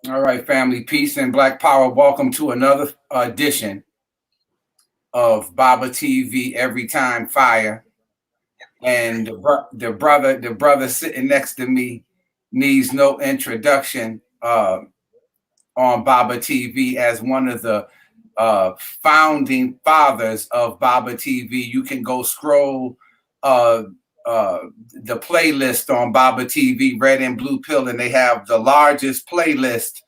All right, family, peace and black power. Welcome to another edition of Baba TV Every Time Fire. And the brother sitting next to me needs no introduction on Baba TV as one of the founding fathers of Baba TV. You can go scroll uh, uh, the playlist on Baba TV, Red and Blue Pill, and they have the largest playlist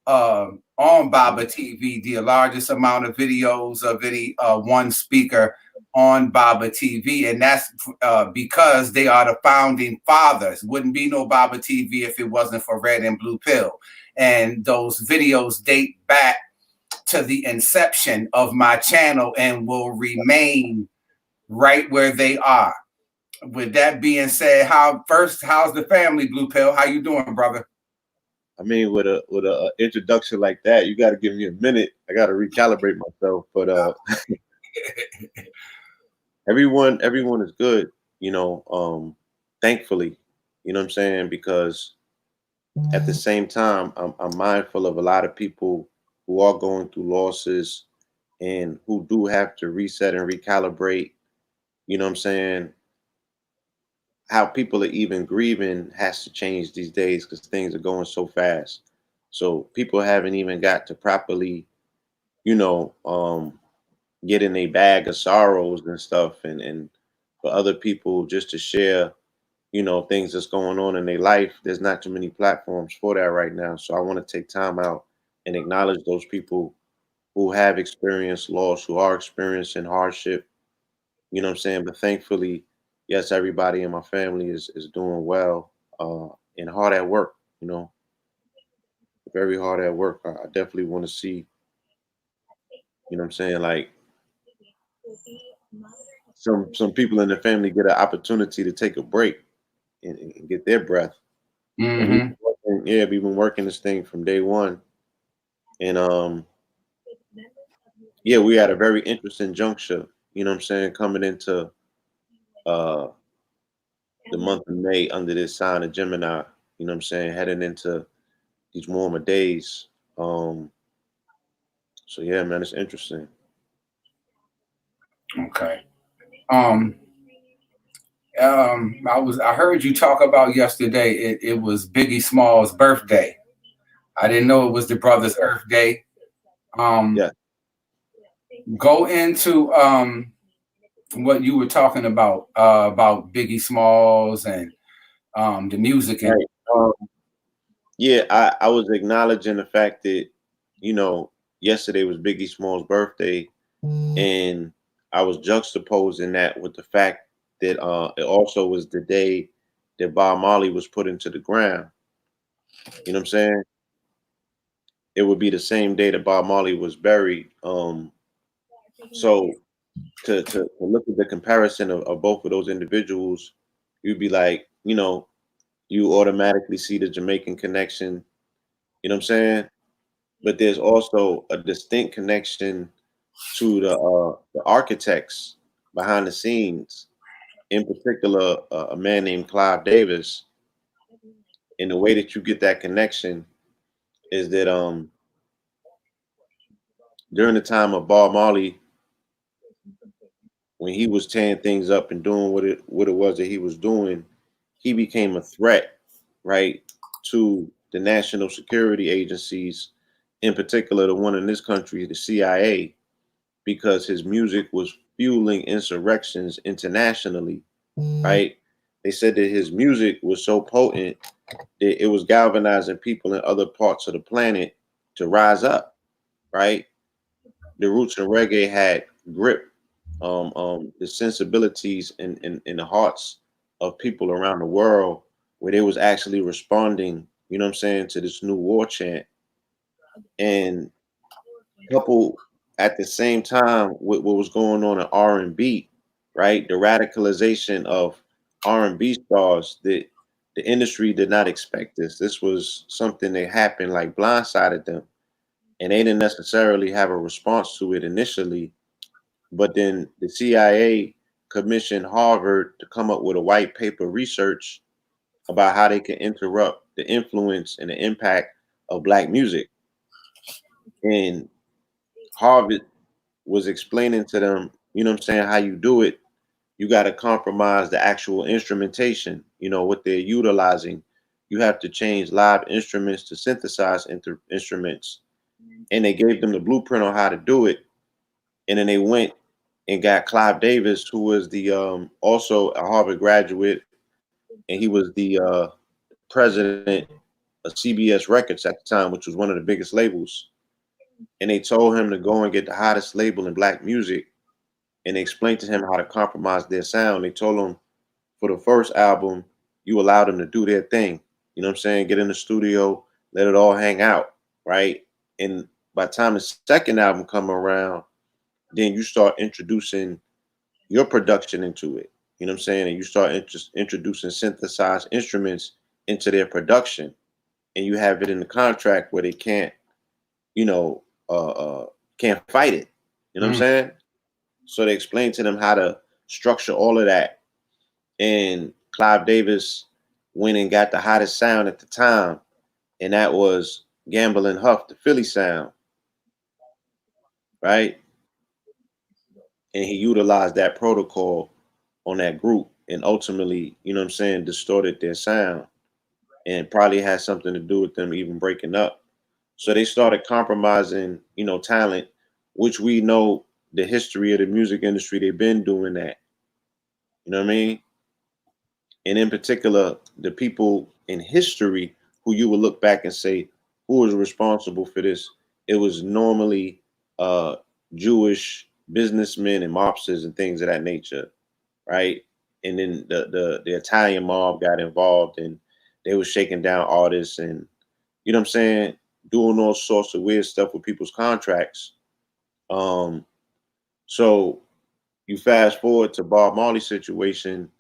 on Baba TV, the largest amount of videos of any one speaker on Baba TV. And that's because they are the founding fathers. Wouldn't be no Baba TV if it wasn't for Red and Blue Pill. And those videos date back to the inception of my channel and will remain right where they are. With that being said, how's the family, Blue Pill? How you doing, brother? I mean, with a introduction like that, you got to give me a minute. I got to recalibrate myself. But everyone is good. Thankfully, you know what I'm saying, because at the same time, I'm mindful of a lot of people who are going through losses and who do have to reset and recalibrate. You know what I'm saying? How people are even grieving has to change these days because things are going so fast. So people haven't even got to properly, you know, get in a bag of sorrows and stuff, and for other people just to share, things that's going on in their life. There's not too many platforms for that right now. So I want to take time out and acknowledge those people who have experienced loss, who are experiencing hardship. You know what I'm saying? But thankfully, yes, everybody in my family is doing well, and hard at work. You know, very hard at work. I definitely want to see. You know what I'm saying? Like some people in the family get an opportunity to take a break and get their breath. And Mm-hmm. we've been working this thing from day one. And yeah, we had a very interesting juncture. You know what I'm saying? Coming into uh the month of May under this sign of Gemini. You know what I'm saying? Heading into these warmer days. Um, so yeah, man, it's interesting. Okay. Um, I heard you talk about yesterday. It was Biggie Small's birthday. I didn't know it was the brother's Earth Day. Um, Yeah. go into what you were talking about Biggie Smalls and the music and Right. Yeah, I was acknowledging the fact that, you know, yesterday was Biggie Small's birthday, and I was juxtaposing that with the fact that it also was the day that Bob Marley was put into the ground. You know what I'm saying? It would be the same day that Bob Marley was buried. So to look at the comparison of both of those individuals, you'd be like, you automatically see the Jamaican connection. You know what I'm saying? But there's also a distinct connection to the architects behind the scenes. In particular, a man named Clive Davis. And the way that you get that connection is that during the time of Bob Marley, when he was tearing things up and doing what it was that he was doing, he became a threat, right, to the national security agencies, in particular the one in this country, the CIA, because his music was fueling insurrections internationally, right? They said that his music was so potent that it was galvanizing people in other parts of the planet to rise up, right? The roots and reggae had grip the sensibilities in the hearts of people around the world where they was actually responding, you know what I'm saying, to this new war chant. And couple at the same time with what was going on in R&B, right? The radicalization of R&B stars that the industry did not expect this. This was something that happened like blindsided them, and they didn't necessarily have a response to it initially. But then the CIA commissioned Harvard to come up with a white paper research about how they can interrupt the influence and the impact of black music. And Harvard was explaining to them, you know what I'm saying, how you do it. You got to compromise the actual instrumentation, you know, what they're utilizing. You have to change live instruments to synthesize instruments. And they gave them the blueprint on how to do it. And then they went and got Clive Davis, who was the also a Harvard graduate, and he was the president of CBS Records at the time, which was one of the biggest labels. And they told him to go and get the hottest label in black music, and they explained to him how to compromise their sound. They told him for the first album, you allowed them to do their thing. You know what I'm saying? Get in the studio, let it all hang out, right? And by the time the second album come around, then you start introducing your production into it. You know what I'm saying? And you start introducing synthesized instruments into their production, and you have it in the contract where they can't, you know, can't fight it. You know what I'm Mm. saying? So they explained to them how to structure all of that. And Clive Davis went and got the hottest sound at the time, and that was Gamble and Huff, the Philly sound, right? And he utilized that protocol on that group, and ultimately, you know what I'm saying, distorted their sound, and probably had something to do with them even breaking up. So they started compromising, you know, talent, which we know the history of the music industry, they've been doing that. You know what I mean? And in particular, the people in history who you would look back and say, who was responsible for this? It was normally uh, Jewish businessmen and mobsters and things of that nature, right? And then the Italian mob got involved, and they were shaking down artists, and you know what I'm saying, doing all sorts of weird stuff with people's contracts. Um, so you fast forward to Bob Marley's situation.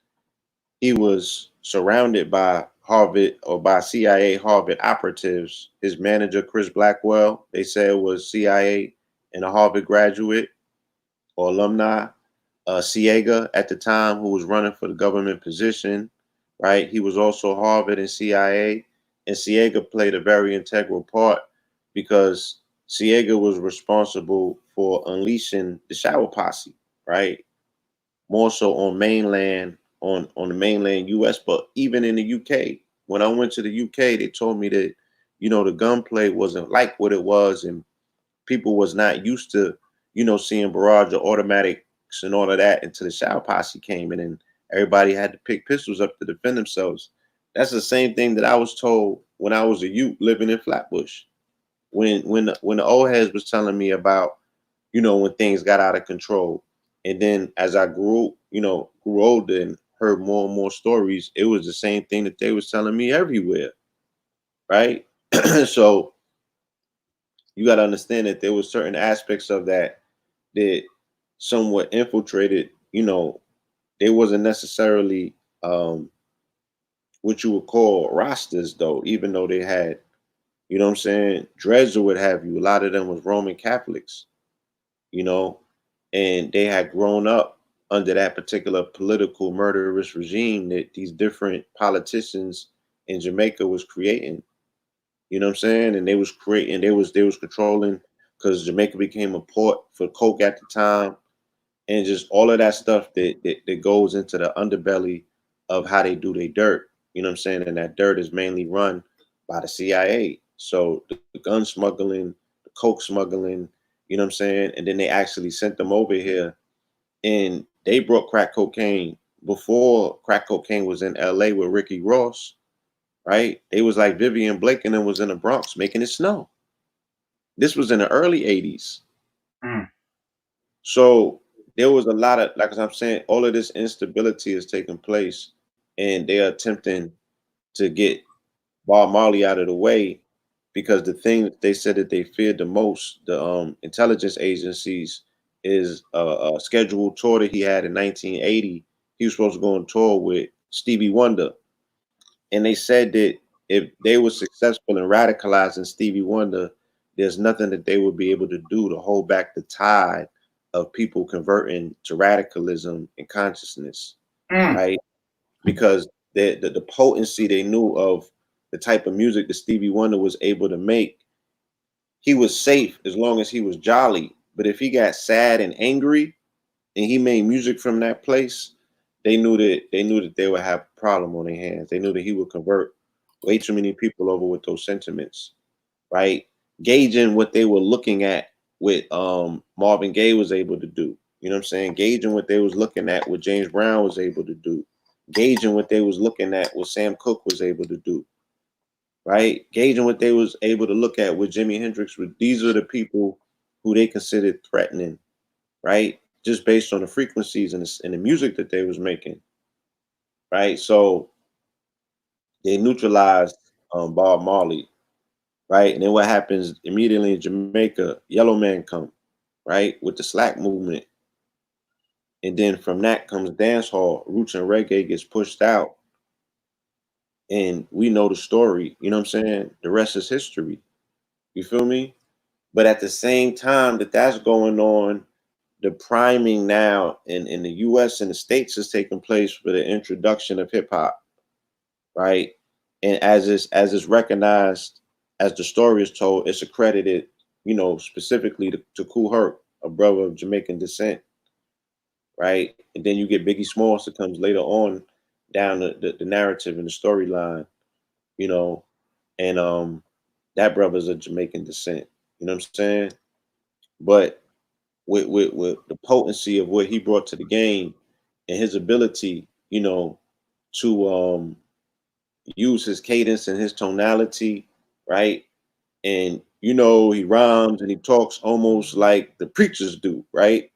He was surrounded by Harvard or by CIA Harvard operatives. His manager, Chris Blackwell, they said was CIA and a Harvard graduate or alumni. Siega at the time, who was running for the government position, right? He was also Harvard and CIA. And Siega played a very integral part because Siega was responsible for unleashing the shower posse, right? More so on mainland, on the mainland US, but even in the UK. When I went to the UK, they told me that, you know, the gunplay wasn't like what it was, and people was not used to, you know, seeing barrage of automatics and all of that until the shower posse came in, and everybody had to pick pistols up to defend themselves. That's the same thing that I was told when I was a youth living in Flatbush. When the old heads was telling me about, you know, when things got out of control. And then as I grew, you know, grew older and heard more and more stories, it was the same thing that they was telling me everywhere, right? So you got to understand that there was certain aspects of that that somewhat infiltrated, you know, they wasn't necessarily what you would call rosters though, even though they had, you know what I'm saying, dreads or what have you. A lot of them was Roman Catholics, you know, and they had grown up under that particular political murderous regime that these different politicians in Jamaica was creating. You know what I'm saying? And they was creating, they was controlling, because Jamaica became a port for coke at the time, and just all of that stuff that goes into the underbelly of how they do their dirt. You know what I'm saying? And that dirt is mainly run by the CIA. So the gun smuggling, the coke smuggling, you know what I'm saying? And then they actually sent them over here, and they brought crack cocaine before crack cocaine was in LA with Ricky Ross, right? They was like Vivian Blake and then was in the Bronx making it snow. This was in the early 80s. Mm. So there was a lot of, like I'm saying, all of this instability is taking place, and they are attempting to get Bob Marley out of the way, because the thing that they said that they feared the most, the intelligence agencies, is a scheduled tour that he had in 1980. He was supposed to go on tour with Stevie Wonder, and they said that if they were successful in radicalizing Stevie Wonder, there's nothing that they would be able to do to hold back the tide of people converting to radicalism and consciousness, Mm. right? Because the potency they knew of the type of music that Stevie Wonder was able to make, he was safe as long as he was jolly. But if he got sad and angry and he made music from that place, they knew that they would have a problem on their hands. They knew that he would convert way too many people over with those sentiments, right? Gauging what they were looking at, what Marvin Gaye was able to do. You know what I'm saying? Gauging what they was looking at, what James Brown was able to do. Gauging what they was looking at, what Sam Cooke was able to do. Right? Gauging what they was able to look at, what Jimi Hendrix was. These are the people who they considered threatening, right? Just based on the frequencies and the music that they was making, right? So they neutralized Bob Marley, right? And then what happens immediately in Jamaica? Yellow Man come, right, with the Slack movement, and then from that comes dancehall. Roots and reggae gets pushed out, and we know the story. You know what I'm saying? The rest is history. You feel me? But at the same time that that's going on, the priming now in the US and the States is taking place for the introduction of hip hop, right? And as is recognized, as the story is told, it's accredited, specifically to Kool Herc, a brother of Jamaican descent, right? And then you get Biggie Smalls that comes later on down the narrative and the storyline, you know, and that brother's of Jamaican descent. You know what I'm saying? But with the potency of what he brought to the game and his ability, to use his cadence and his tonality, right? And he rhymes and he talks almost like the preachers do, right?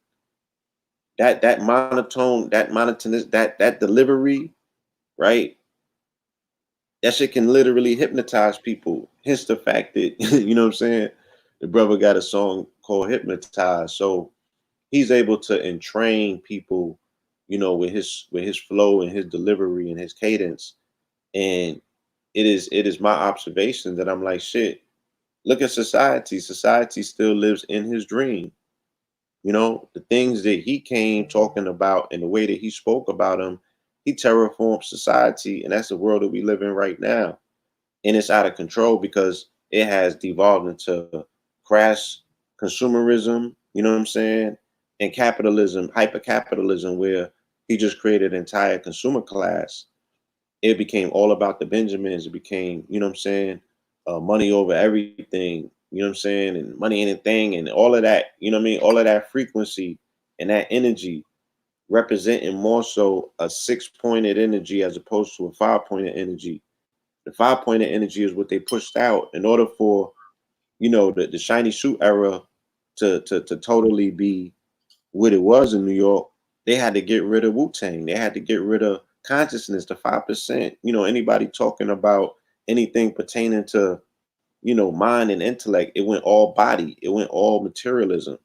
That monotone, that monotonous, that delivery, right? That shit can literally hypnotize people. Hence the fact that you know what I'm saying. The brother got a song called "Hypnotize," so he's able to entrain people, with his flow and his delivery and his cadence. And it is my observation that I'm like, shit, look at society. Society still lives in his dream. The things that he came talking about and the way that he spoke about them, he terraformed society, and that's the world that we live in right now. And it's out of control because it has devolved into crass consumerism, you know what I'm saying? And capitalism, hyper capitalism, where he just created an entire consumer class. It became all about the Benjamins. It became, what I'm saying, money over everything, you know what I'm saying, and money anything and all of that, you know what I mean? All of that frequency and that energy representing more so a six-pointed energy as opposed to a five-pointed energy. The five-pointed energy is what they pushed out in order for, the shiny suit era to totally be what it was in New York. They had to get rid of Wu-Tang. They had to get rid of consciousness, the 5%. Anybody talking about anything pertaining to, mind and intellect, it went all body, it went all materialism,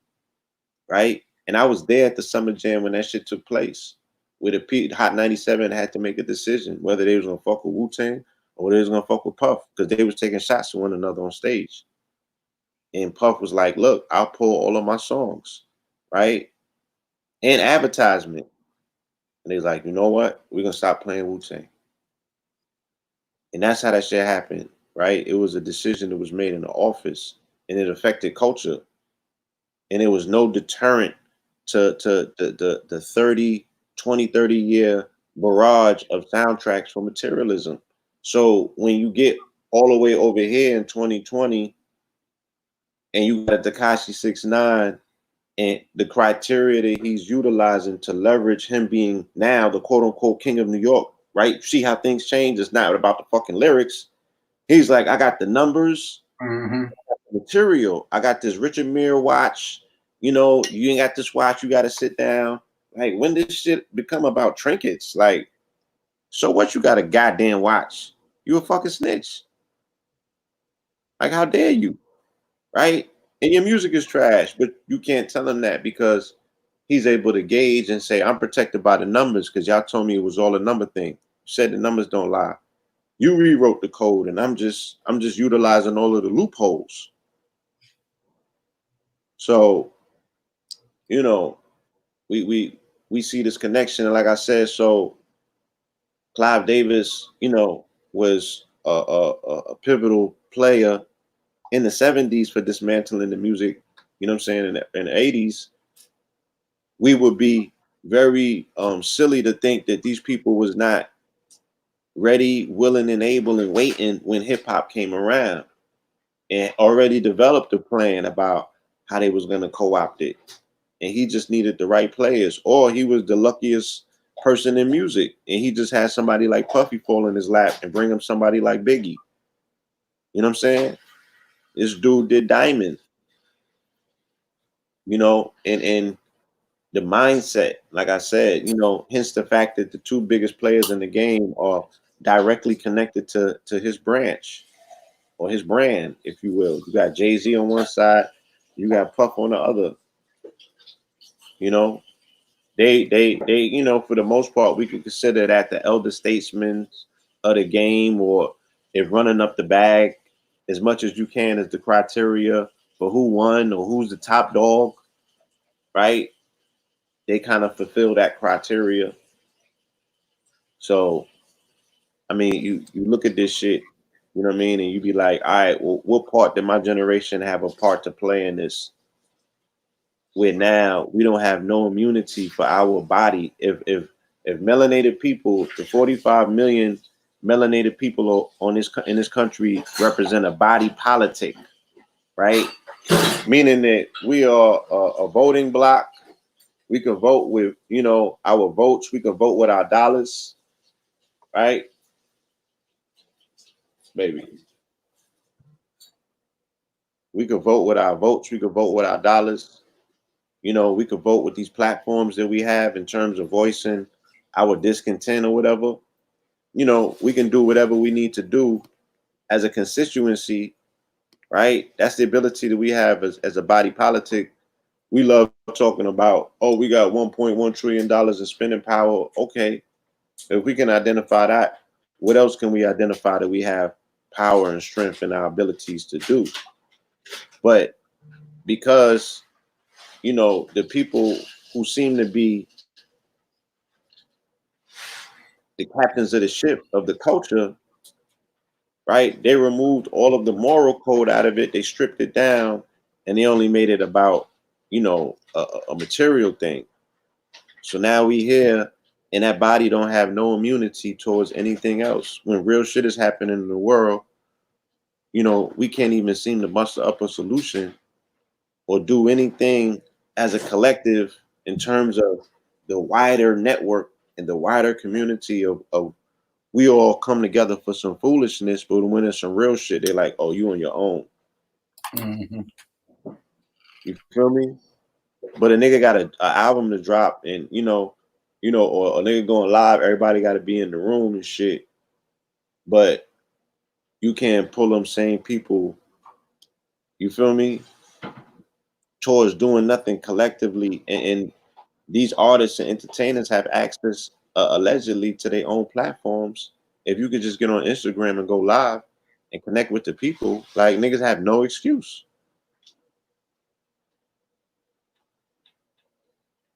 right? And I was there at the Summer Jam when that shit took place, where the Hot 97 had to make a decision whether they was gonna fuck with Wu-Tang or whether they was gonna fuck with Puff, because they was taking shots at one another on stage. And Puff was like, look, I'll pull all of my songs, right? And advertisement. And they was like, you know what? We're gonna stop playing Wu-Tang. And that's how that shit happened, right? It was a decision that was made in the office, and it affected culture. And there was no deterrent to the 30 year barrage of soundtracks for materialism. So when you get all the way over here in 2020 and you got Takashi 69 and the criteria that he's utilizing to leverage him being now the quote unquote king of New York, right? See how things change. It's not about the fucking lyrics. He's like, I got the numbers, Mm-hmm. material. I got this Richard Mille watch. You ain't got this watch. You got to sit down. Like, when this shit become about trinkets? Like, so what? You got a goddamn watch? You a fucking snitch? Like, how dare you? Right? And your music is trash, but you can't tell him that because he's able to gauge and say, I'm protected by the numbers because y'all told me it was all a number thing. You said the numbers don't lie. You rewrote the code, and I'm just utilizing all of the loopholes. So, you know, we see this connection, and like I said, so Clive Davis, was a pivotal player in the 70s for dismantling the music, you know what I'm saying, in the 80s, we would be very silly to think that these people was not ready, willing, and able and waiting when hip hop came around and already developed a plan about how they was gonna co-opt it. And he just needed the right players, or he was the luckiest person in music and he just had somebody like Puffy fall in his lap and bring him somebody like Biggie. You know what I'm saying? This dude did Diamond, you know, and the mindset, like I said, you know, hence the fact that the two biggest players in the game are directly connected to his branch or his brand, if you will. You got Jay-Z on one side, you got Puff on the other. You know, they, you know, for the most part, we could consider that the elder statesmen of the game, or if running up the bag as much as you can is the criteria for who won or who's the top dog, right? They kind of fulfill that criteria. So, I mean, you look at this shit, you know what I mean, and you be like, all right, well, what part did my generation have a part to play in this? Where now we don't have no immunity for our body. If melanated people, the 45 million melanated people on this in this country represent a body politic, right? Meaning that we are a voting block. We can vote with, you know, our votes. We can vote with our dollars, right, baby? We could vote with our votes. We could vote with our dollars. You know, we could vote with these platforms that we have in terms of voicing our discontent or whatever. You know, we can do whatever we need to do as a constituency, right? That's the ability that we have as a body politic. We love talking about, oh, we got $1.1 trillion in spending power. Okay, if we can identify that, what else can we identify that we have power and strength in our abilities to do? But because, you know, the people who seem to be the captains of the ship of the culture, right? They removed all of the moral code out of it. They stripped it down, and they only made it about, you know, a material thing. So now we here, and that body don't have no immunity towards anything else. When real shit is happening in the world, you know, we can't even seem to muster up a solution or do anything as a collective in terms of the wider network and the wider community of we all come together for some foolishness, but when it's some real shit, they're like, "Oh, you on your own." Mm-hmm. You feel me? But a nigga got a album to drop, and or a nigga going live. Everybody got to be in the room and shit. But you can't pull them same people. You feel me? Towards doing nothing collectively, and these artists and entertainers have access allegedly to their own platforms. If you could just get on Instagram and go live and connect with the people, like niggas have no excuse,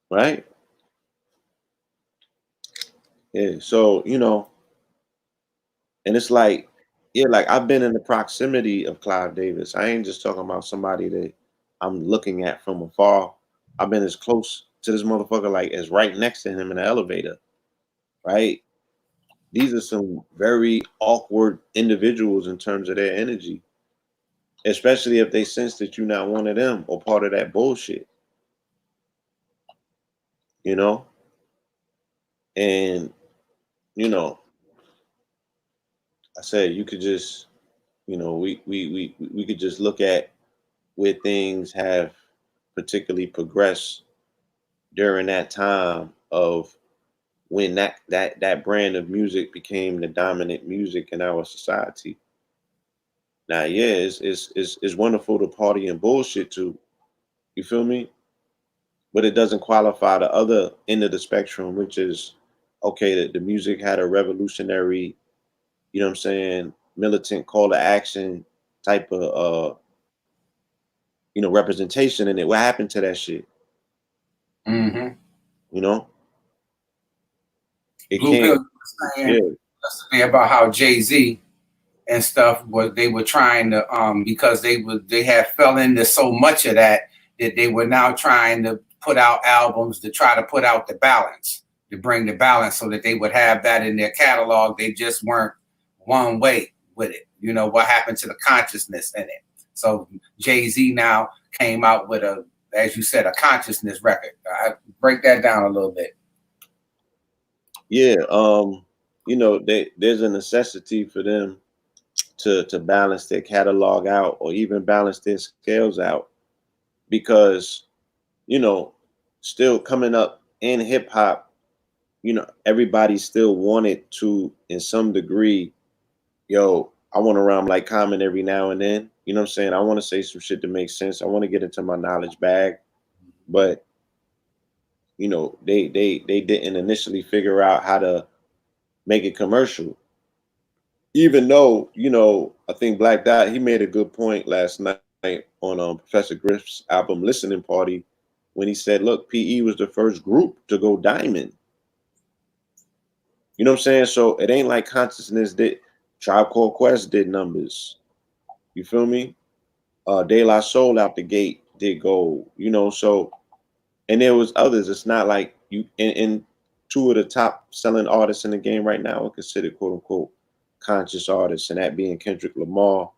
right? Yeah. So and it's like, yeah, like I've been in the proximity of Clive Davis. I ain't just talking about somebody that I'm looking at from afar. I've been as close to this motherfucker like as right next to him in the elevator, right? These are some very awkward individuals in terms of their energy, especially if they sense that you're not one of them or part of that bullshit, you know? And, you know, I said you could just, we could just look at where things have particularly progressed during that time of when that brand of music became the dominant music in our society. Now, yeah, it's wonderful to party and bullshit too. You feel me? But it doesn't qualify the other end of the spectrum, which is okay, that the music had a revolutionary, you know what I'm saying, militant call to action type of representation in it. What happened to that shit? Mm-hmm. You know? It Blue Pill can't, was saying yeah. yesterday about how Jay-Z and stuff was they were trying to because they had fell into so much of that they were now trying to put out albums to try to put out the balance, to bring the balance so that they would have that in their catalog. They just weren't one way with it. You know what happened to the consciousness in it. So Jay-Z now came out with a, as you said, a consciousness record. I break that down a little bit. Yeah, you know, there's a necessity for them to balance their catalog out, or even balance their scales out, because you know, still coming up in hip hop, you know, everybody still wanted to, in some degree, yo, I want to rhyme like Common every now and then. You know what I'm saying? I want to say some shit that makes sense. I want to get into my knowledge bag, but you know, they didn't initially figure out how to make it commercial. Even though, you know, I think Black Dot, he made a good point last night on Professor Griff's album Listening Party, when he said, look, PE was the first group to go diamond. You know what I'm saying? So it ain't like Consciousness did. Tribe Called Quest did numbers. You feel me? De La Soul out the gate did gold. You know, so, and there was others. It's not like you, and two of the top selling artists in the game right now are considered quote unquote conscious artists, and that being Kendrick Lamar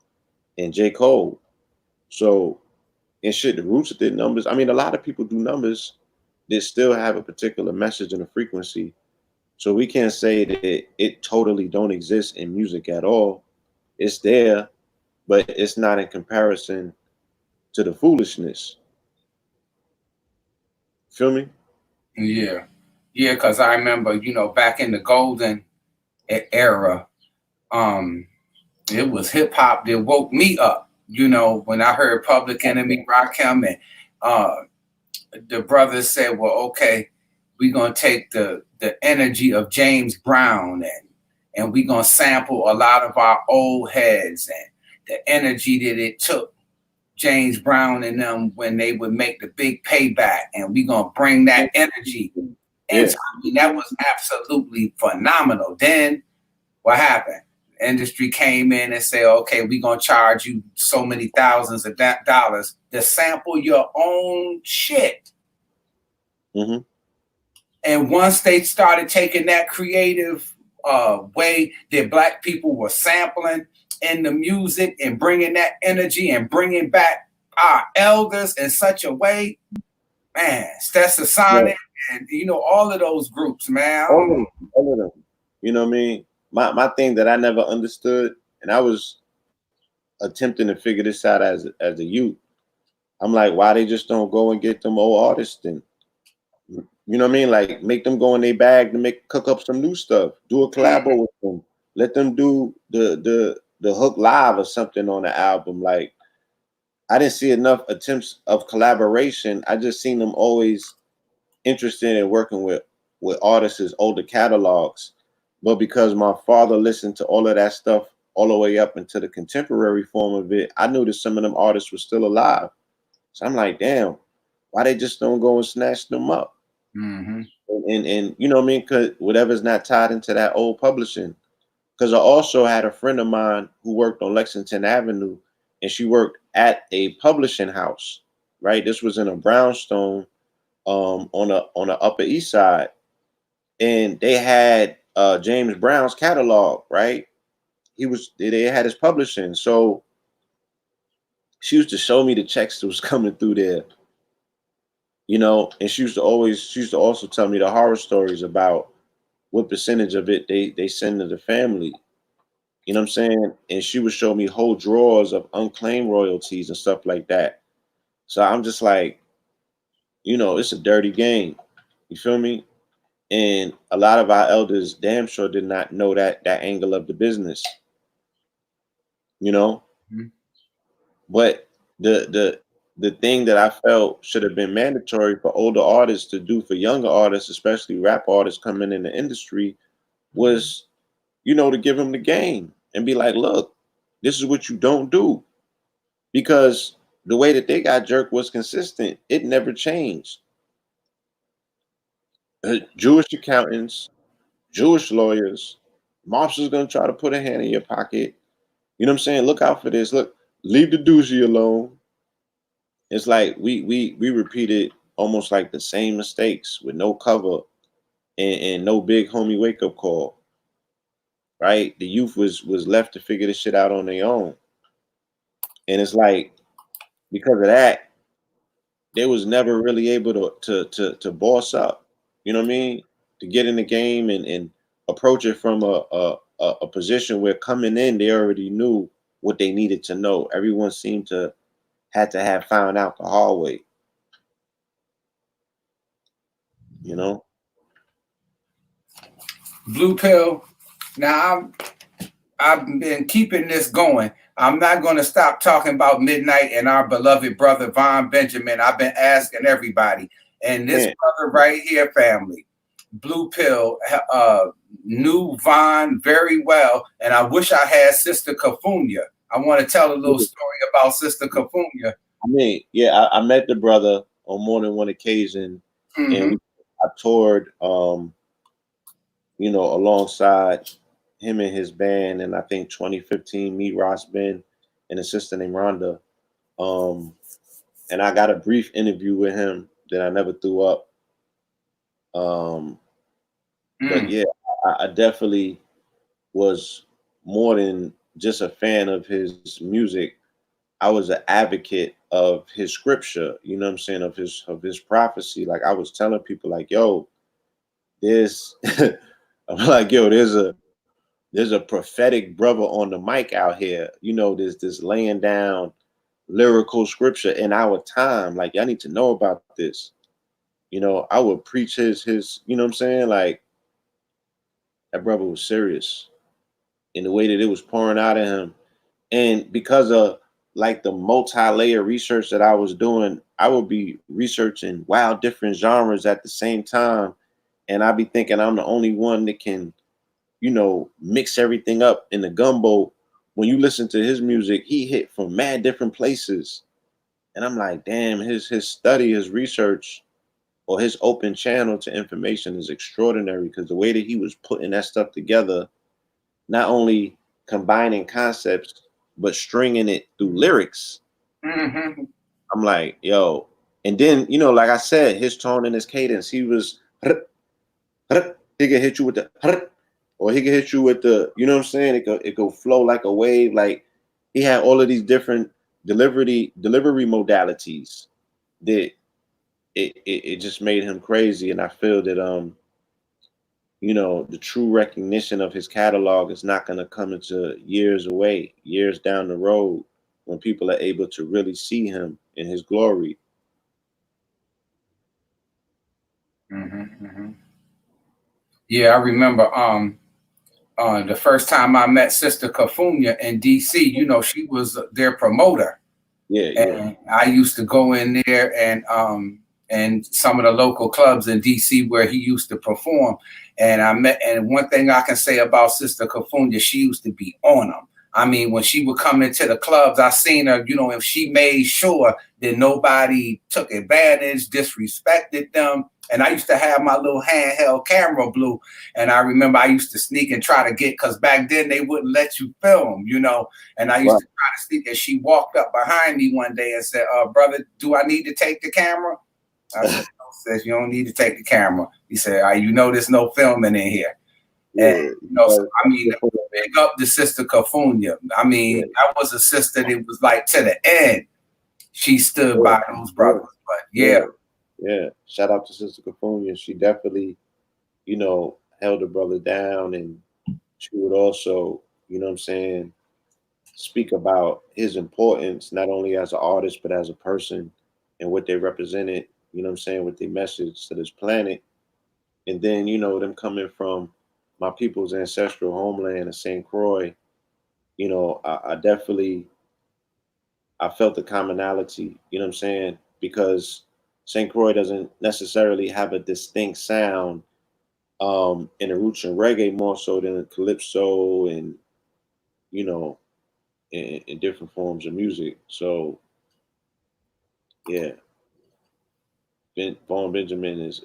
and J. Cole. So, and shit, the Roots did numbers. I mean, a lot of people do numbers that still have a particular message and a frequency. So we can't say that it totally don't exist in music at all. It's there, but it's not in comparison to the foolishness. Feel me? Yeah. Yeah, because I remember, you know, back in the golden era, um, it was hip hop that woke me up. You know, when I heard Public Enemy, Rakim, and uh, the brothers said, "Well, okay, we're gonna take the energy of James Brown and we're gonna sample a lot of our old heads and the energy that it took James Brown and them when they would make the big payback, and we're gonna bring that energy." And Yeah. so, I mean, that was absolutely phenomenal. Then what happened? Industry came in and said, okay, we're going to charge you so many thousands of dollars to sample your own shit. Mm-hmm. And once they started taking that creative way that Black people were sampling in the music and bringing that energy and bringing back our elders in such a way, man, Stessa Sonic, and you know, all of those groups, man. All of them. You know what I mean? My thing that I never understood, and I was attempting to figure this out as a youth. I'm like, why they just don't go and get them old artists then? You know what I mean? Like, make them go in their bag to cook up some new stuff. Do a collab with them. Let them do the hook live or something on the album. Like, I didn't see enough attempts of collaboration. I just seen them always interested in working with artists' older catalogs. But because my father listened to all of that stuff all the way up into the contemporary form of it, I knew that some of them artists were still alive. So I'm like, damn, why they just don't go and snatch them up? Mm-hmm. And you know what I mean? Because whatever's not tied into that old publishing. Because I also had a friend of mine who worked on Lexington Avenue, and she worked at a publishing house. Right, this was in a brownstone, on the Upper East Side, and they had James Brown's catalog. Right, they had his publishing. So she used to show me the checks that was coming through there. You know, and she used to also tell me the horror stories about what percentage of it they send to the family. You know what I'm saying? And she would show me whole drawers of unclaimed royalties and stuff like that. So I'm just like, you know, it's a dirty game. You feel me? And a lot of our elders damn sure did not know that angle of the business. You know? Mm-hmm. But the thing that I felt should have been mandatory for older artists to do for younger artists, especially rap artists coming in the industry, was, you know, to give them the game and be like, look, this is what you don't do. Because the way that they got jerked was consistent. It never changed. Jewish accountants, Jewish lawyers, mobsters gonna try to put a hand in your pocket. You know what I'm saying? Look out for this. Look, leave the duesey alone. It's like we repeated almost like the same mistakes with no cover and no big homie wake up call. Right? The youth was left to figure this shit out on their own. And it's like because of that, they was never really able to boss up. You know what I mean? To get in the game and approach it from a position where coming in they already knew what they needed to know. Everyone seemed to had to have found out the hard way. You know? Blue pill. Now I've been keeping this going. I'm not going to stop talking about Midnight and our beloved brother Von Benjamin. I've been asking everybody, and this Yeah. brother right here, family, Blue Pill, knew Von very well, and I wish I had Sister Kafunya. I want to tell a little story about Sister Kafunya. I mean, yeah, I met the brother on more than one occasion, and I toured, alongside him and his band, and I think 2015, me, Ross Ben, and a sister named Rhonda. And I got a brief interview with him that I never threw up. But yeah, I definitely was more than just a fan of his music. I was an advocate of his scripture, you know what I'm saying, of his prophecy. Like I was telling people like, yo, there's I'm like, yo, there's a prophetic brother on the mic out here. You know, there's this laying down lyrical scripture in our time. Like, y'all need to know about this. You know, I would preach his, you know what I'm saying? Like, that brother was serious in the way that it was pouring out of him. And because of like the multi-layer research that I was doing, I would be researching wild different genres at the same time. And I'd be thinking I'm the only one that can, mix everything up in the gumbo. When you listen to his music, he hit from mad different places. And I'm like, damn, his study, his research, or his open channel to information is extraordinary because the way that he was putting that stuff together, not only combining concepts, but stringing it through lyrics. I'm like, yo. And then, like I said, his tone and his cadence, he was, he could hit you with the, or he could hit you with the, you know what I'm saying? It could flow like a wave. Like he had all of these different delivery modalities that it just made him crazy. And I feel that the true recognition of his catalog is not going to come into years down the road when people are able to really see him in his glory. Yeah, I remember the first time I met Sister Kafunya in DC, she was their promoter. And I used to go in there and some of the local clubs in DC where he used to perform. And one thing I can say about Sister Kafunya, she used to be on them. I mean, when she would come into the clubs, I seen her, if she made sure that nobody took advantage, disrespected them. And I used to have my little handheld camera, Blue. And I remember I used to sneak and try to because back then they wouldn't let you film, And I used to try to sneak. And she walked up behind me one day and said, brother, do I need to take the camera? I said, no, sis, you don't need to take the camera. He said, there's no filming in here. And, so, I mean, big up the Sister Kafunya. I mean, that was a sister that was like to the end. She stood by those brothers. But yeah. Shout out to Sister Kafunya. She definitely, held the brother down, and she would also, speak about his importance, not only as an artist, but as a person and what they represented, with their message to this planet. And then, them coming from my people's ancestral homeland of St. Croix, I definitely, I felt the commonality, because St. Croix doesn't necessarily have a distinct sound in the roots and reggae more so than calypso and, in different forms of music. So, yeah, Vaughn Benjamin is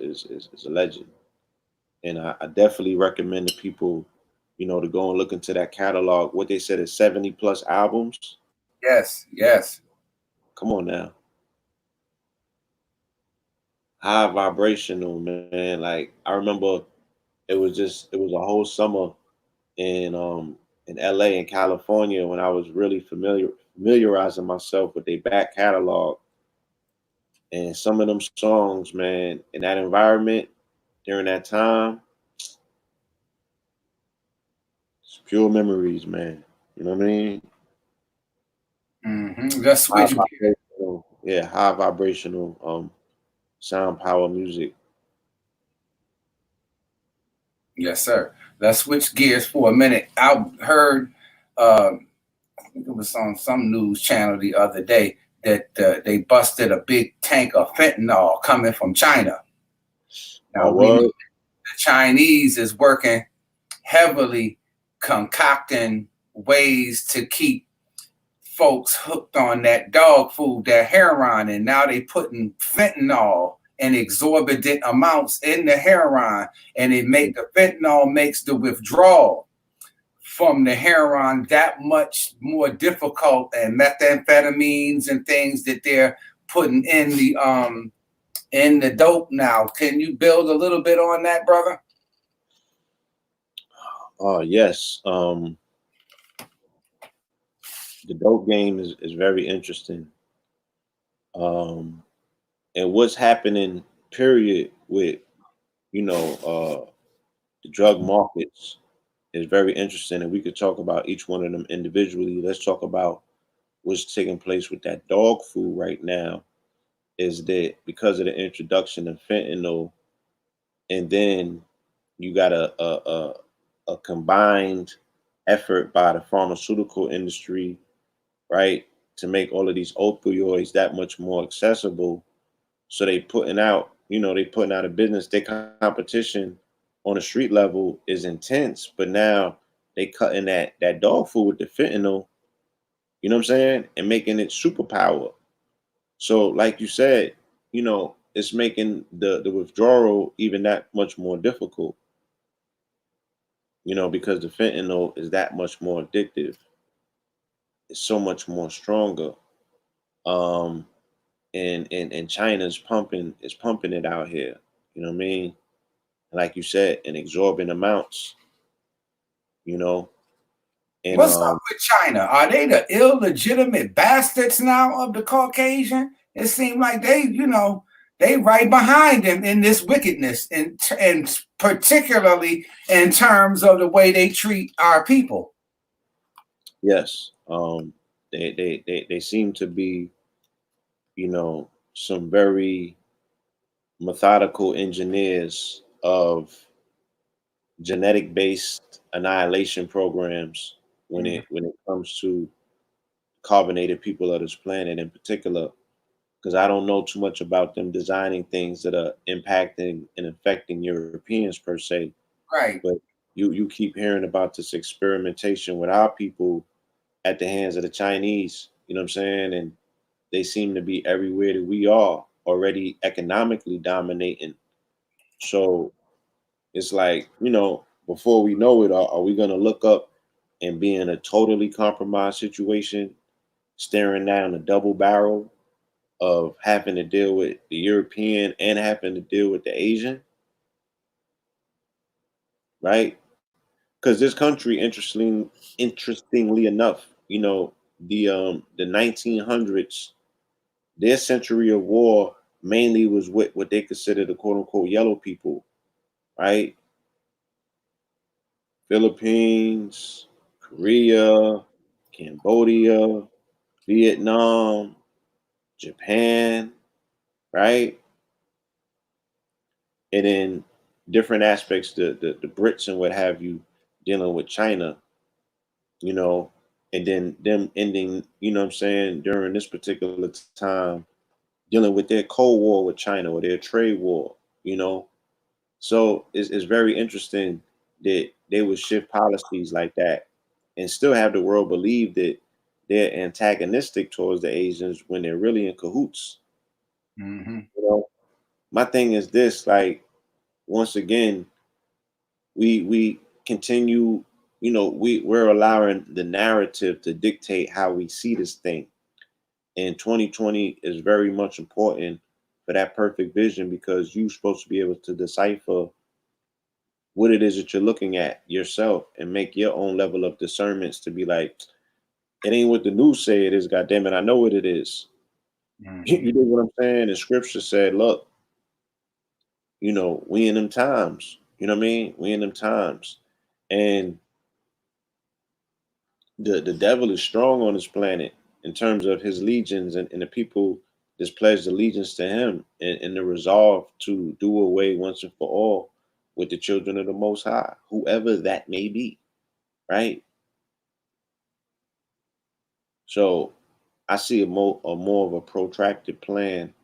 a legend. And I definitely recommend to people to go and look into that catalog. What they said is 70 plus albums. Yes, yes. Come on now. High vibrational, man. Like I remember it was a whole summer in LA and California when I was really familiarizing myself with their back catalog, and some of them songs, man, in that environment during that time, it's pure memories, man. You know what I mean? Let's High switch gears. vibrational, yeah, high vibrational sound power music. Yes, sir. Let's switch gears for a minute. I heard, I think it was on some news channel the other day that they busted a big tank of fentanyl coming from China. Now Oh, we know word. the Chinese is working heavily concocting ways to keep folks hooked on that dog food, that heroin, and now they putting fentanyl in exorbitant amounts in the heroin, and the fentanyl makes the withdrawal from the heroin that much more difficult, and methamphetamines and things that they're putting in the dope now. Can you build a little bit on that, brother? Oh, yes. The dope game is very interesting. Um, and what's happening, period, with the drug markets is very interesting, and we could talk about each one of them individually. Let's talk about what's taking place with that dog food right now. Is that because of the introduction of fentanyl, and then you got a combined effort by the pharmaceutical industry, right, to make all of these opioids that much more accessible. So they putting out a business. Their competition on the street level is intense, but now they cutting that dog food with the fentanyl, you know what I'm saying, and making it superpower. So, like you said, it's making the withdrawal even that much more difficult, because the fentanyl is that much more addictive. It's so much more stronger. Um, and China's pumping it out here. You know what I mean? Like you said, in exorbitant amounts. You know, and What's up with China? Are they the illegitimate bastards now of the Caucasian? It seems like they right behind them in this wickedness, and particularly in terms of the way they treat our people. yes, they seem to be, some very methodical engineers of genetic based annihilation programs when it comes to carbonated people of this planet in particular, because I don't know too much about them designing things that are impacting and affecting Europeans per se. Right. But you keep hearing about this experimentation with our people at the hands of the Chinese, you know what I'm saying? And they seem to be everywhere that we are already economically dominating. So it's like, before we know it, are we going to look up and be in a totally compromised situation, staring down a double barrel of having to deal with the European and having to deal with the Asian, right? Because this country, interestingly enough, the 1900s, their century of war mainly was with what they consider the quote unquote yellow people, right? Philippines, Korea, Cambodia, Vietnam, Japan, right? And then different aspects, the Brits and what have you, dealing with China, you know, and then them ending, what I'm saying, during this particular time, dealing with their Cold War with China or their trade war, you know. So it's very interesting that they would shift policies like that and still have the world believe that they're antagonistic towards the Asians when they're really in cahoots. Mm-hmm. You know, my thing is this: like, once again, we continue. we're allowing the narrative to dictate how we see this thing. And 2020 is very much important for that perfect vision, because you're supposed to be able to decipher what it is that you're looking at yourself and make your own level of discernments to be like, it ain't what the news say it is, God damn it, I know what it is. Mhm. You know what I'm saying? And scripture said, look, we in them times. You know what I mean? We in them times. And the devil is strong on this planet in terms of his legions, and the people that's pledged allegiance to him, and the resolve to do away once and for all with the children of the Most High, whoever that may be, right? So I see a more of a protracted plan,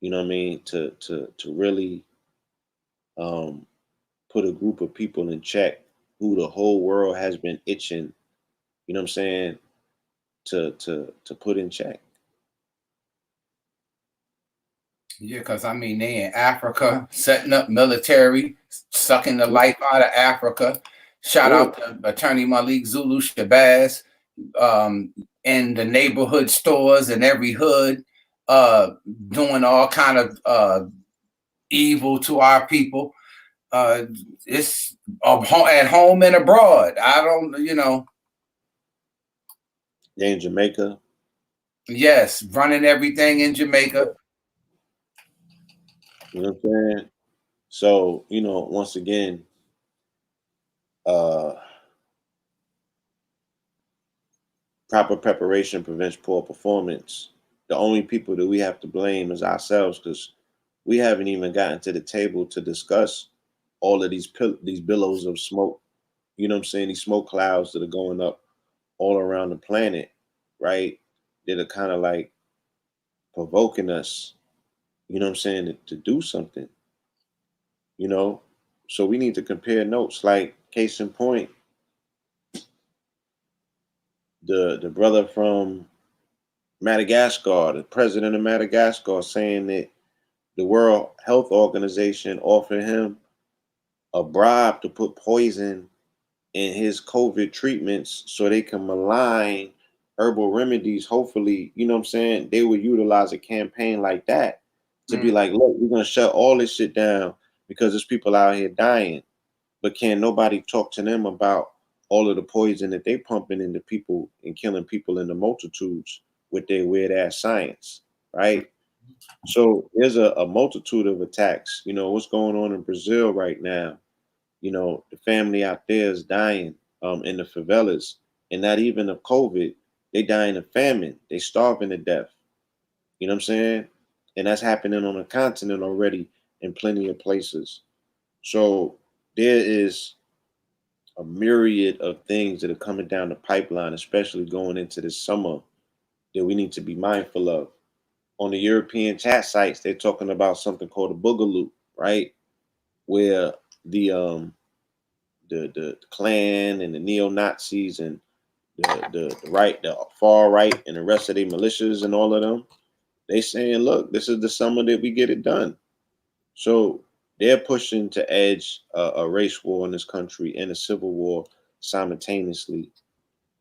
you know what I mean, to really um, put a group of people in check who the whole world has been itching, you know what I'm saying, to put in check. Yeah, because I mean, they in Africa setting up military, sucking the life out of Africa. Shout Yeah. out to Attorney Malik Zulu Shabazz, in the neighborhood stores in every hood, uh, doing all kind of evil to our people. Uh, it's at home and abroad. I don't. They're in Jamaica. Yes, running everything in Jamaica. You know what I'm saying? So, once again, uh, proper preparation prevents poor performance. The only people that we have to blame is ourselves, because we haven't even gotten to the table to discuss all of these billows of smoke. You know what I'm saying? These smoke clouds that are going up all around the planet, right? That are kind of like provoking us, you know what I'm saying, to do something, you know? So we need to compare notes. Like, case in point, the brother from Madagascar, the president of Madagascar, saying that the World Health Organization offered him a bribe to put poison in his COVID treatments so they can malign herbal remedies. Hopefully, you know what I'm saying, they would utilize a campaign like that to be Mm. like, look, we're gonna shut all this shit down because there's people out here dying. But can nobody talk to them about all of the poison that they pumping into people and killing people in the multitudes with their weird ass science, right? So there's a multitude of attacks. What's going on in Brazil right now. The family out there is dying in the favelas, and not even of COVID. They dying of famine. They starving to death. You know what I'm saying? And that's happening on the continent already in plenty of places. So there is a myriad of things that are coming down the pipeline, especially going into this summer, that we need to be mindful of. On the European chat sites, they're talking about something called a boogaloo, right? Where the the Klan and the neo Nazis and the right, the far right, and the rest of the militias and all of them, they saying, look, this is the summer that we get it done. So they're pushing to edge a race war in this country and a civil war simultaneously.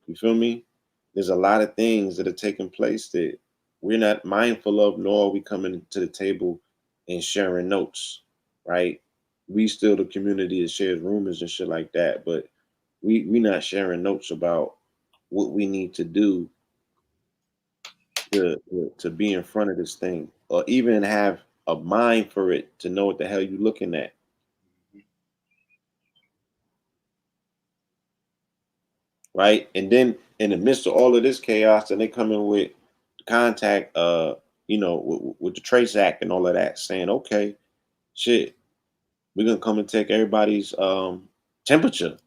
You feel me? There's a lot of things that are taking place that we're not mindful of, nor are we coming to the table and sharing notes, right? We still the community that shares rumors and shit like that, but we not sharing notes about what we need to do to be in front of this thing, or even have a mind for it to know what the hell you looking at, right? And then in the midst of all of this chaos, then they come in with contact, with the Trace Act and all of that, saying, okay, shit, we're gonna come and take everybody's temperature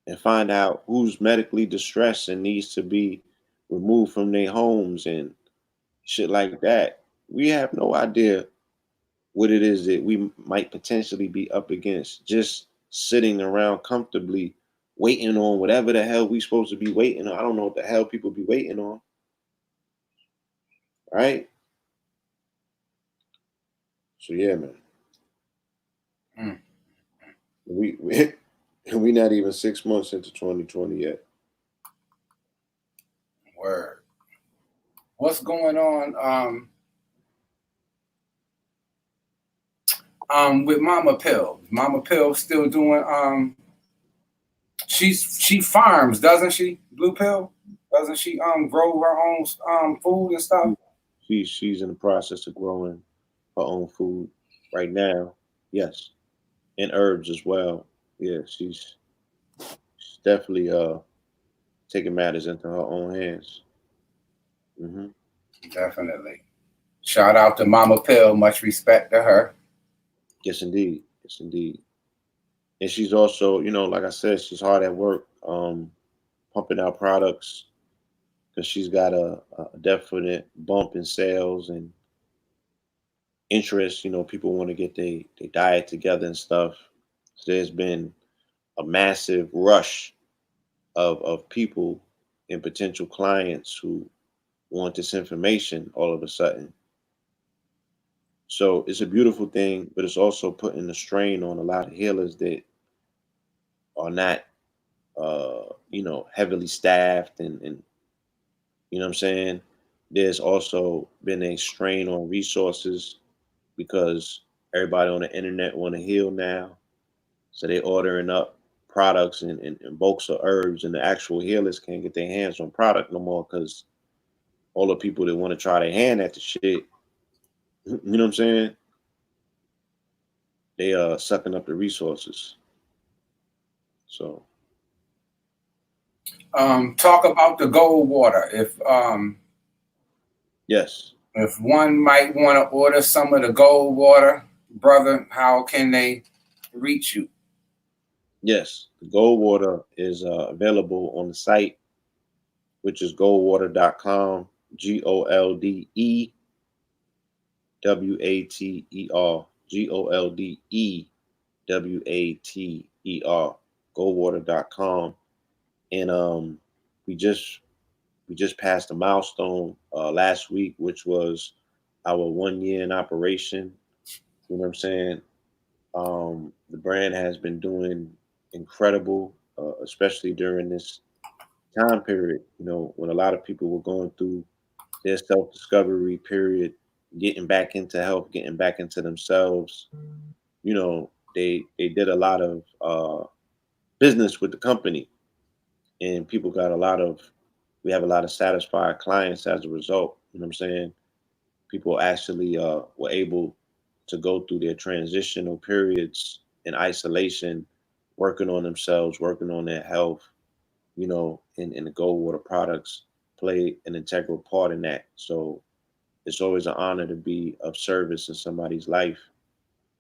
and find out who's medically distressed and needs to be removed from their homes and shit like that. We have no idea what it is that we might potentially be up against, just sitting around comfortably waiting on whatever the hell we supposed to be waiting on. I don't know what the hell people be waiting on, right? So yeah, man. Mm. We And we're not even 6 months into 2020 yet. Word. What's going on with Mama Pill? Mama Pill still doing she farms, doesn't she? Blue Pill? Doesn't she grow her own food and stuff? She's in the process of growing her own food right now. Yes. And herbs as well. Yeah, she's definitely taking matters into her own hands. Hmm. Definitely. Shout out to Mama Pill. Much respect to her. Yes, indeed. Yes, indeed. And she's also, like I said, she's hard at work, pumping out products because she's got a definite bump in sales and interest. People want to get their diet together and stuff. So there's been a massive rush of people and potential clients who want this information all of a sudden. So it's a beautiful thing, but it's also putting a strain on a lot of healers that are not, heavily staffed, and you know what I'm saying. There's also been a strain on resources because everybody on the internet want to heal now, so they ordering up products and bulks of herbs, and the actual healers can't get their hands on product no more because all the people that want to try their hand at the shit, you know what I'm saying? They are sucking up the resources. So Talk about the gold water. yes, If one might want to order some of the gold water, brother, how can they reach you? yes, the gold water is available on the site, which is goldwater.com. GOLDEWATER. GOLDEWATER. Goldwater.com. And we just passed a milestone last week, which was our 1 year in operation. You know what I'm saying? The brand has been doing incredible, especially during this time period. When a lot of people were going through their self discovery period, getting back into health, getting back into themselves. They did a lot of business with the company, and people got a lot of. We have a lot of satisfied clients as a result. You know what I'm saying? People actually were able to go through their transitional periods in isolation, working on themselves, working on their health, and the Gold Water products play an integral part in that. So it's always an honor to be of service in somebody's life,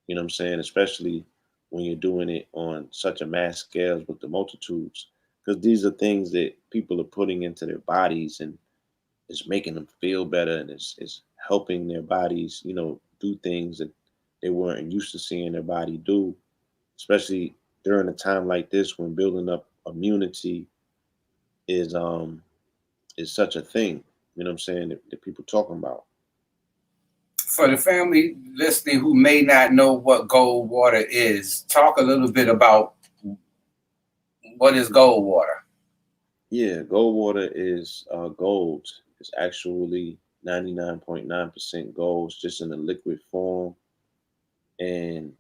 you know what I'm saying? Especially when you're doing it on such a mass scale with the multitudes, because these are things that people are putting into their bodies, and it's making them feel better, and it's helping their bodies, do things that they weren't used to seeing their body do, especially during a time like this when building up immunity is such a thing. You know what I'm saying? That people talking about. For the family listening who may not know what gold water is, talk a little bit about what is gold water. Yeah, gold water is gold. It's actually 99.9% gold. It's just in a liquid form, and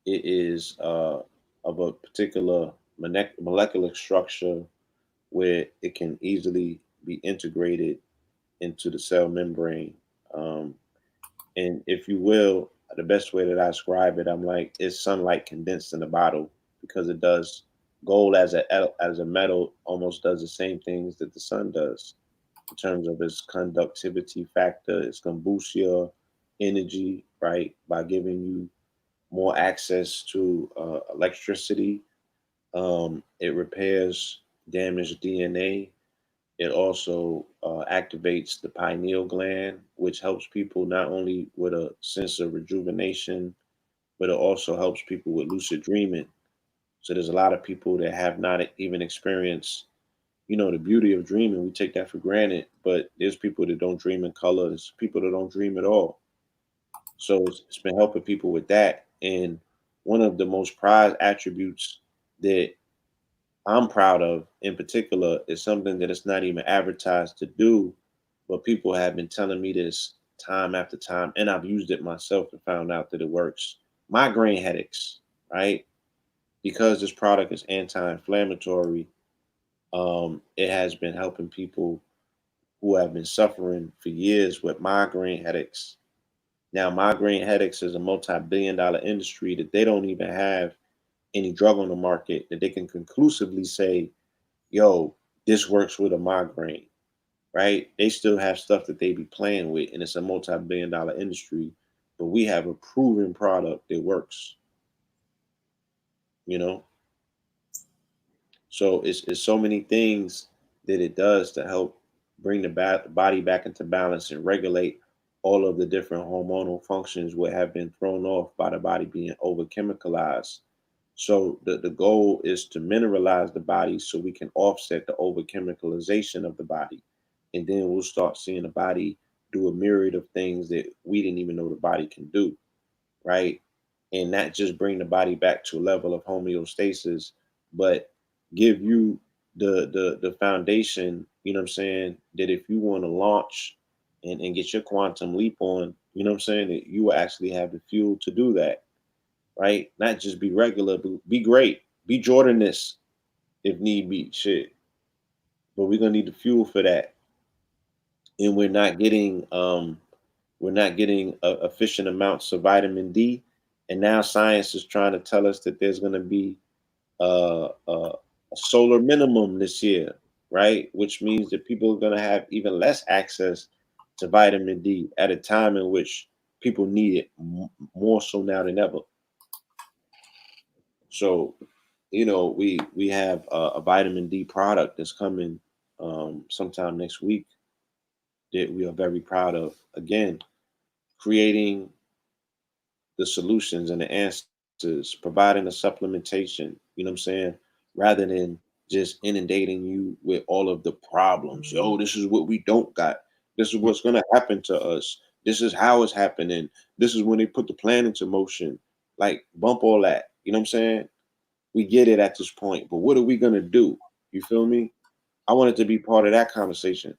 it is of a particular molecular structure where it can easily be integrated into the cell membrane. Um, and if you will, the best way that I describe it, I'm like, it's sunlight condensed in a bottle, because it does. Gold as a metal almost does the same things that the sun does in terms of its conductivity factor. It's gonna boost your energy, right, by giving you more access to electricity. It repairs damaged DNA. It also activates the pineal gland, which helps people not only with a sense of rejuvenation, but it also helps people with lucid dreaming. So there's a lot of people that have not even experienced, the beauty of dreaming. We take that for granted, but there's people that don't dream in color. There's people that don't dream at all. So it's been helping people with that. And one of the most prized attributes that I'm proud of in particular is something that it's not even advertised to do, but people have been telling me this time after time, and I've used it myself and found out that it works. Migraine headaches, right? Because this product is anti-inflammatory, it has been helping people who have been suffering for years with migraine headaches. Now, migraine headaches is a multi-billion-dollar industry that they don't even have any drug on the market that they can conclusively say, yo, this works with a migraine, right? They still have stuff that they be playing with, and it's a multi-billion-dollar industry, but we have a proven product that works, you know? So it's so many things that it does to help bring the body back into balance and regulate all of the different hormonal functions what have been thrown off by the body being over chemicalized. So the goal is to mineralize the body so we can offset the over chemicalization of the body. And then we'll start seeing the body do a myriad of things that we didn't even know the body can do, right? And not just bring the body back to a level of homeostasis, but give you the foundation, you know what I'm saying, that if you want to launch and get your quantum leap on, you know what I'm saying, that you will actually have the fuel to do that, right? Not just be regular, but be great. Be Jordan-ness if need be. Shit. But we're gonna need the fuel for that. And we're not getting efficient amounts of vitamin D. And now science is trying to tell us that there's gonna be a solar minimum this year, right? Which means that people are going to have even less access to vitamin D at a time in which people need it more so now than ever. So, we have a vitamin D product that's coming sometime next week that we are very proud of. Again, creating the solutions and the answers, providing the supplementation, you know what I'm saying, rather than just inundating you with all of the problems. Yo, this is what we don't got. This is what's going to happen to us. This is how it's happening. This is when they put the plan into motion. Like, bump all that. You know what I'm saying? We get it at this point, but what are we going to do? You feel me? I wanted to be part of that conversation.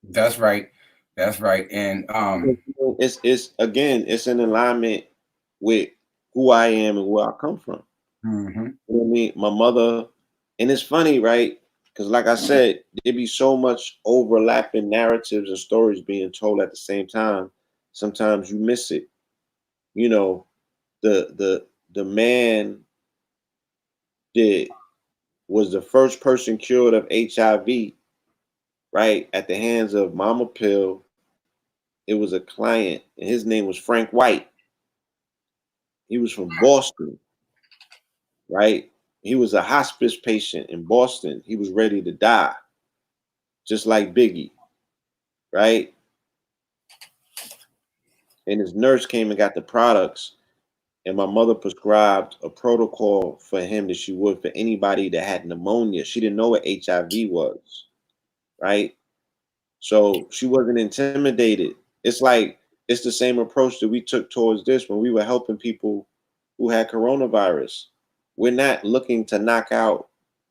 That's right. That's right. And It's again, it's in alignment with who I am and where I come from. mhm. You know what I mean? My mother, and it's funny, right? Because like I said, there be so much overlapping narratives and stories being told at the same time. Sometimes you miss it. You know, the man that was the first person cured of HIV, right, at the hands of Mama Pill. It was a client, and his name was Frank White. He was from Boston, right? He was a hospice patient in Boston. He was ready to die, just like Biggie, right? And his nurse came and got the products, and my mother prescribed a protocol for him that she would for anybody that had pneumonia. She didn't know what HIV was, right? So she wasn't intimidated. It's like it's the same approach that we took towards this when we were helping people who had coronavirus. We're not looking to knock out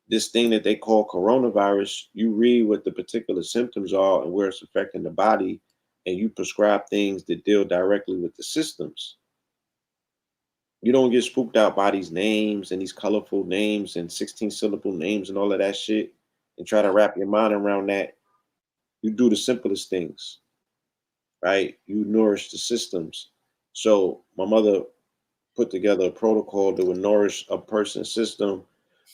this thing that they call coronavirus. You read what the particular symptoms are and where it's affecting the body, and you prescribe things that deal directly with the systems. You don't get spooked out by these names and these colorful names and 16 syllable names and all of that shit and try to wrap your mind around that. You do the simplest things, right? You nourish the systems. So my mother put together a protocol that would nourish a person's system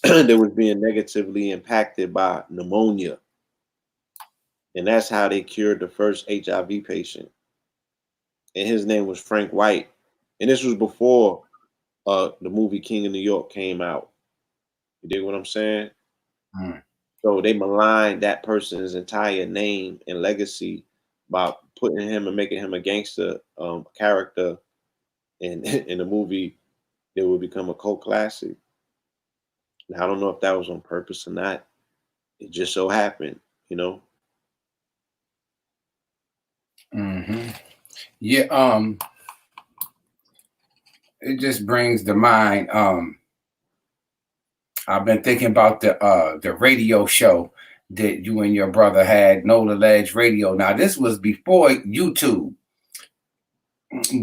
that was being negatively impacted by pneumonia. And that's how they cured the first HIV patient. And his name was Frank White. And this was before the movie King of New York came out. You dig what I'm saying? Mm. So they maligned that person's entire name and legacy by putting him and making him a gangster character in in a movie that would become a cult classic. Now, I don't know if that was on purpose or not. It just so happened, you know. Hmm. Yeah. it just brings to mind. I've been thinking about the radio show that you and your brother had, NOLA Ledge Radio. Now this was before YouTube.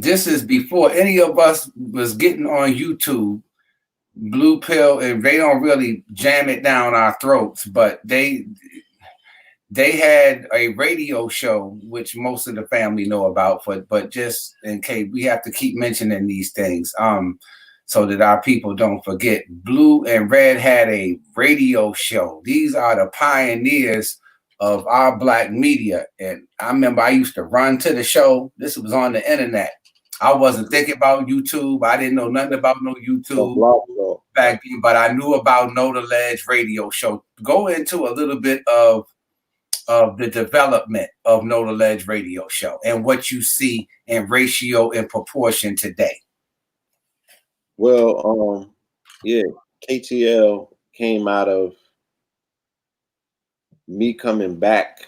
This is before any of us was getting on YouTube. Blue pill, and they don't really jam it down our throats, but they had a radio show which most of the family know about, but just in case we have to keep mentioning these things, so that our people don't forget. Blue and Red had a radio show. These are the pioneers of our black media. And I remember I used to run to the show. This was on the internet. I wasn't thinking about YouTube. I didn't know nothing about no YouTube back then, but I knew about Know the Ledge radio show. Go into a little bit of the development of Know the Ledge radio show and what you see in ratio and proportion today. Well, yeah, KTL came out of me coming back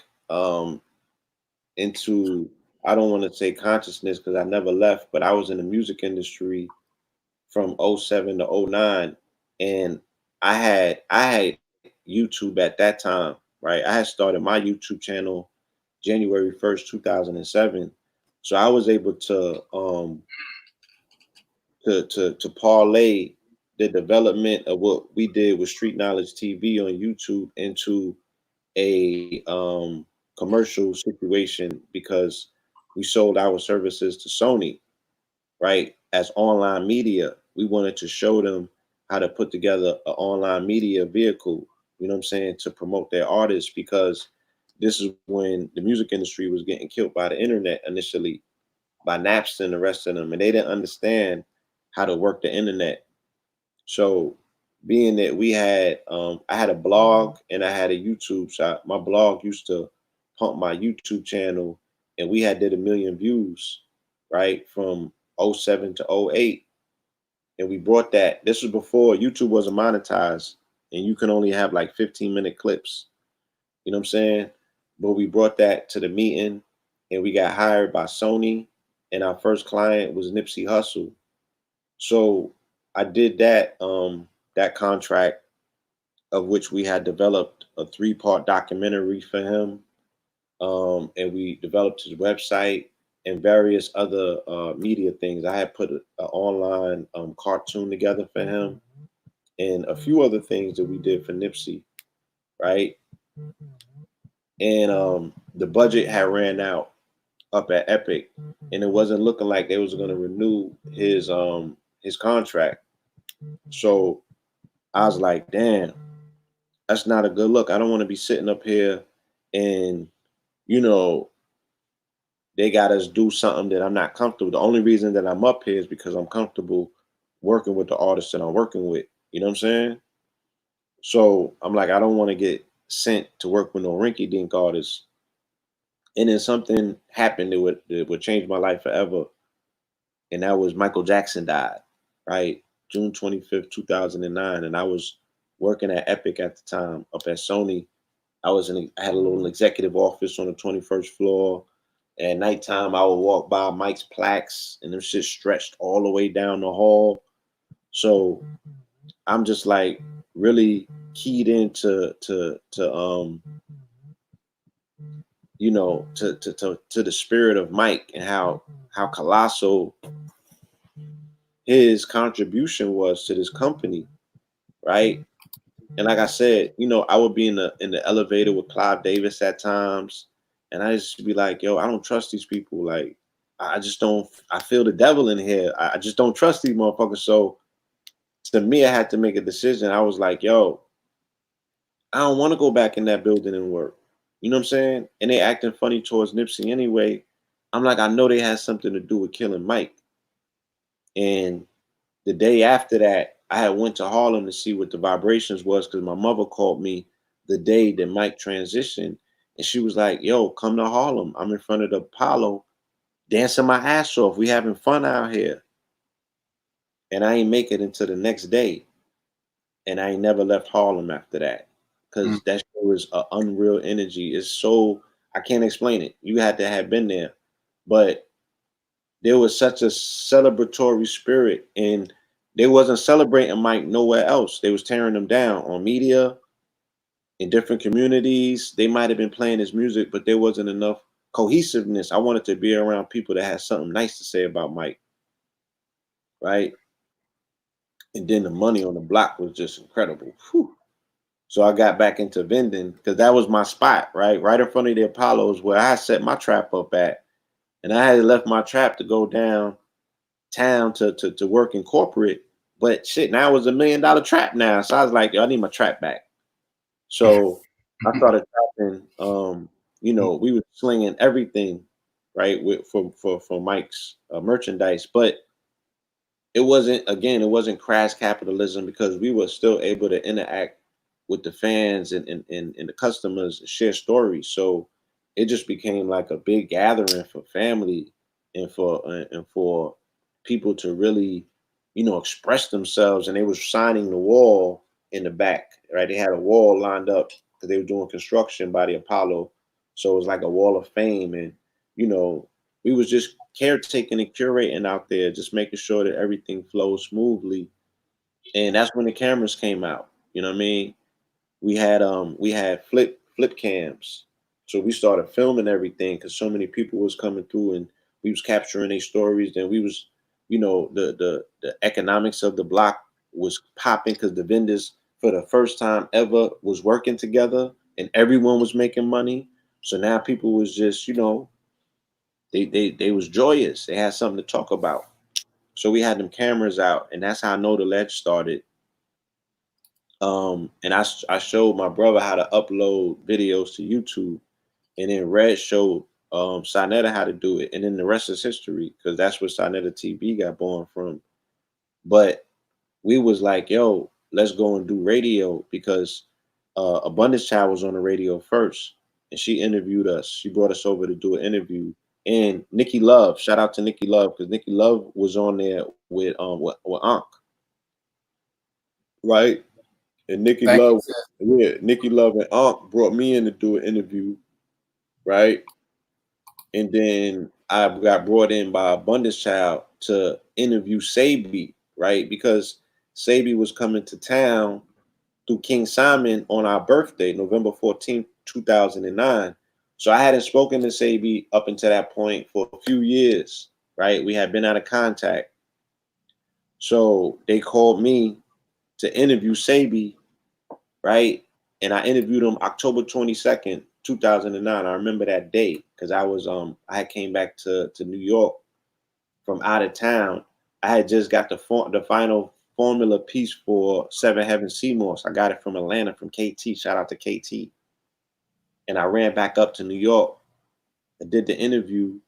into, I don't want to say consciousness because I never left, but I was in the music industry from 07 to 09, and I had YouTube at that time, right? I had started my YouTube channel January 1st, 2007. So I was able to parlay the development of what we did with Street Knowledge TV on YouTube into a commercial situation, because we sold our services to Sony, right? As online media, we wanted to show them how to put together an online media vehicle, you know what I'm saying, to promote their artists, because this is when the music industry was getting killed by the internet initially, by Napster and the rest of them, and they didn't understand how to work the internet. So being that we had, I had a blog and I had a YouTube. So my blog used to pump my YouTube channel, and we had did 1 million views, right, from 07 to 08. And we brought that. This was before YouTube wasn't monetized, and you can only have like 15-minute clips. You know what I'm saying? But we brought that to the meeting, and we got hired by Sony, and our first client was Nipsey Hussle. So I did that that contract, of which we had developed a 3-part documentary for him, and we developed his website and various other media things. I had put an online cartoon together for him, and a few other things that we did for Nipsey, right? And the budget had ran out up at Epic, and it wasn't looking like they was going to renew his contract. So I was like, damn, that's not a good look. I don't want to be sitting up here and, you know, they got us do something that I'm not comfortable. The only reason that I'm up here is because I'm comfortable working with the artists that I'm working with. You know what I'm saying? So I'm like, I don't want to get sent to work with no rinky dink artists. And then something happened that would change my life forever. And that was Michael Jackson died, right? June 25th, 2009. And I was working at Epic at the time, up at Sony. I had a little executive office on the 21st floor. At nighttime, I would walk by Mike's plaques, and them shit stretched all the way down the hall. So I'm just like really keyed into you know, to the spirit of Mike, and how colossal his contribution was to this company, right? And like I said, you know, I would be in the elevator with Clive Davis at times, and I just be like, yo, I don't trust these people. Like, I just don't. I feel the devil in here. I just don't trust these motherfuckers. So to me, I had to make a decision. I was like, yo, I don't want to go back in that building and work. You know what I'm saying? And they acting funny towards Nipsey anyway. I'm like, I know they had something to do with killing Mike. And the day after that, I had went to Harlem to see what the vibrations was, because my mother called me the day that Mike transitioned, and she was like, yo, come to Harlem. I'm in front of the Apollo dancing my ass off. We having fun out here. And I ain't make it until the next day. And I ain't never left Harlem after that, because that was an unreal energy. It's so, I can't explain it. You had to have been there. But there was such a celebratory spirit, and they wasn't celebrating Mike nowhere else. They was tearing him down on media in different communities. They might have been playing his music, but there wasn't enough cohesiveness. I wanted to be around people that had something nice to say about Mike, right? And then the money on the block was just incredible. Whew. So I got back into vending because that was my spot, right? Right in front of the Apollos where I set my trap up at. And I had left my trap to go downtown to work in corporate. But shit, now it was $1 million trap now. So I was like, yo, I need my trap back. So I started trapping. We were slinging everything, right, for Mike's merchandise. But it wasn't crash capitalism because we were still able to interact with the fans and the customers and share stories. So it just became like a big gathering for family and for people to really, express themselves. And they was signing the wall in the back, right? They had a wall lined up because they were doing construction by the Apollo. So it was like a wall of fame. And, you know, we was just caretaking and curating out there, just making sure that everything flows smoothly. And that's when the cameras came out. You know what I mean? We had flip cams. So we started filming everything because so many people was coming through and we was capturing their stories. Then we was, the economics of the block was popping because the vendors for the first time ever was working together and everyone was making money. So now people was just, they was joyous. They had something to talk about. So we had them cameras out, and that's how I know the ledge started. And I showed my brother how to upload videos to YouTube, and then Red showed Sinetta how to do it, and then the rest is history because that's where Sinetta TV got born from. But we was like, yo, let's go and do radio because Abundance Child was on the radio first, and she interviewed us. She brought us over to do an interview, and Nikki Love, shout out to Nikki Love because Nikki Love was on there with Ankh, right? And Nikki Thank you, Love, sir. yeah, Nikki Love and Ankh brought me in to do an interview, right? And then I got brought in by Abundance Child to interview Sabi, right? Because Sabi was coming to town through King Simon on our birthday, November 14th, 2009. So I hadn't spoken to Sabi up until that point for a few years, right? We had been out of contact. So they called me to interview Sabi, right? And I interviewed him October 22nd, 2009. I remember that day because I had came back to New York from out of town. I had just got the final formula piece for Seven Heaven CMOS. I got it from Atlanta from KT. Shout out to KT. And I ran back up to New York. I did the interview,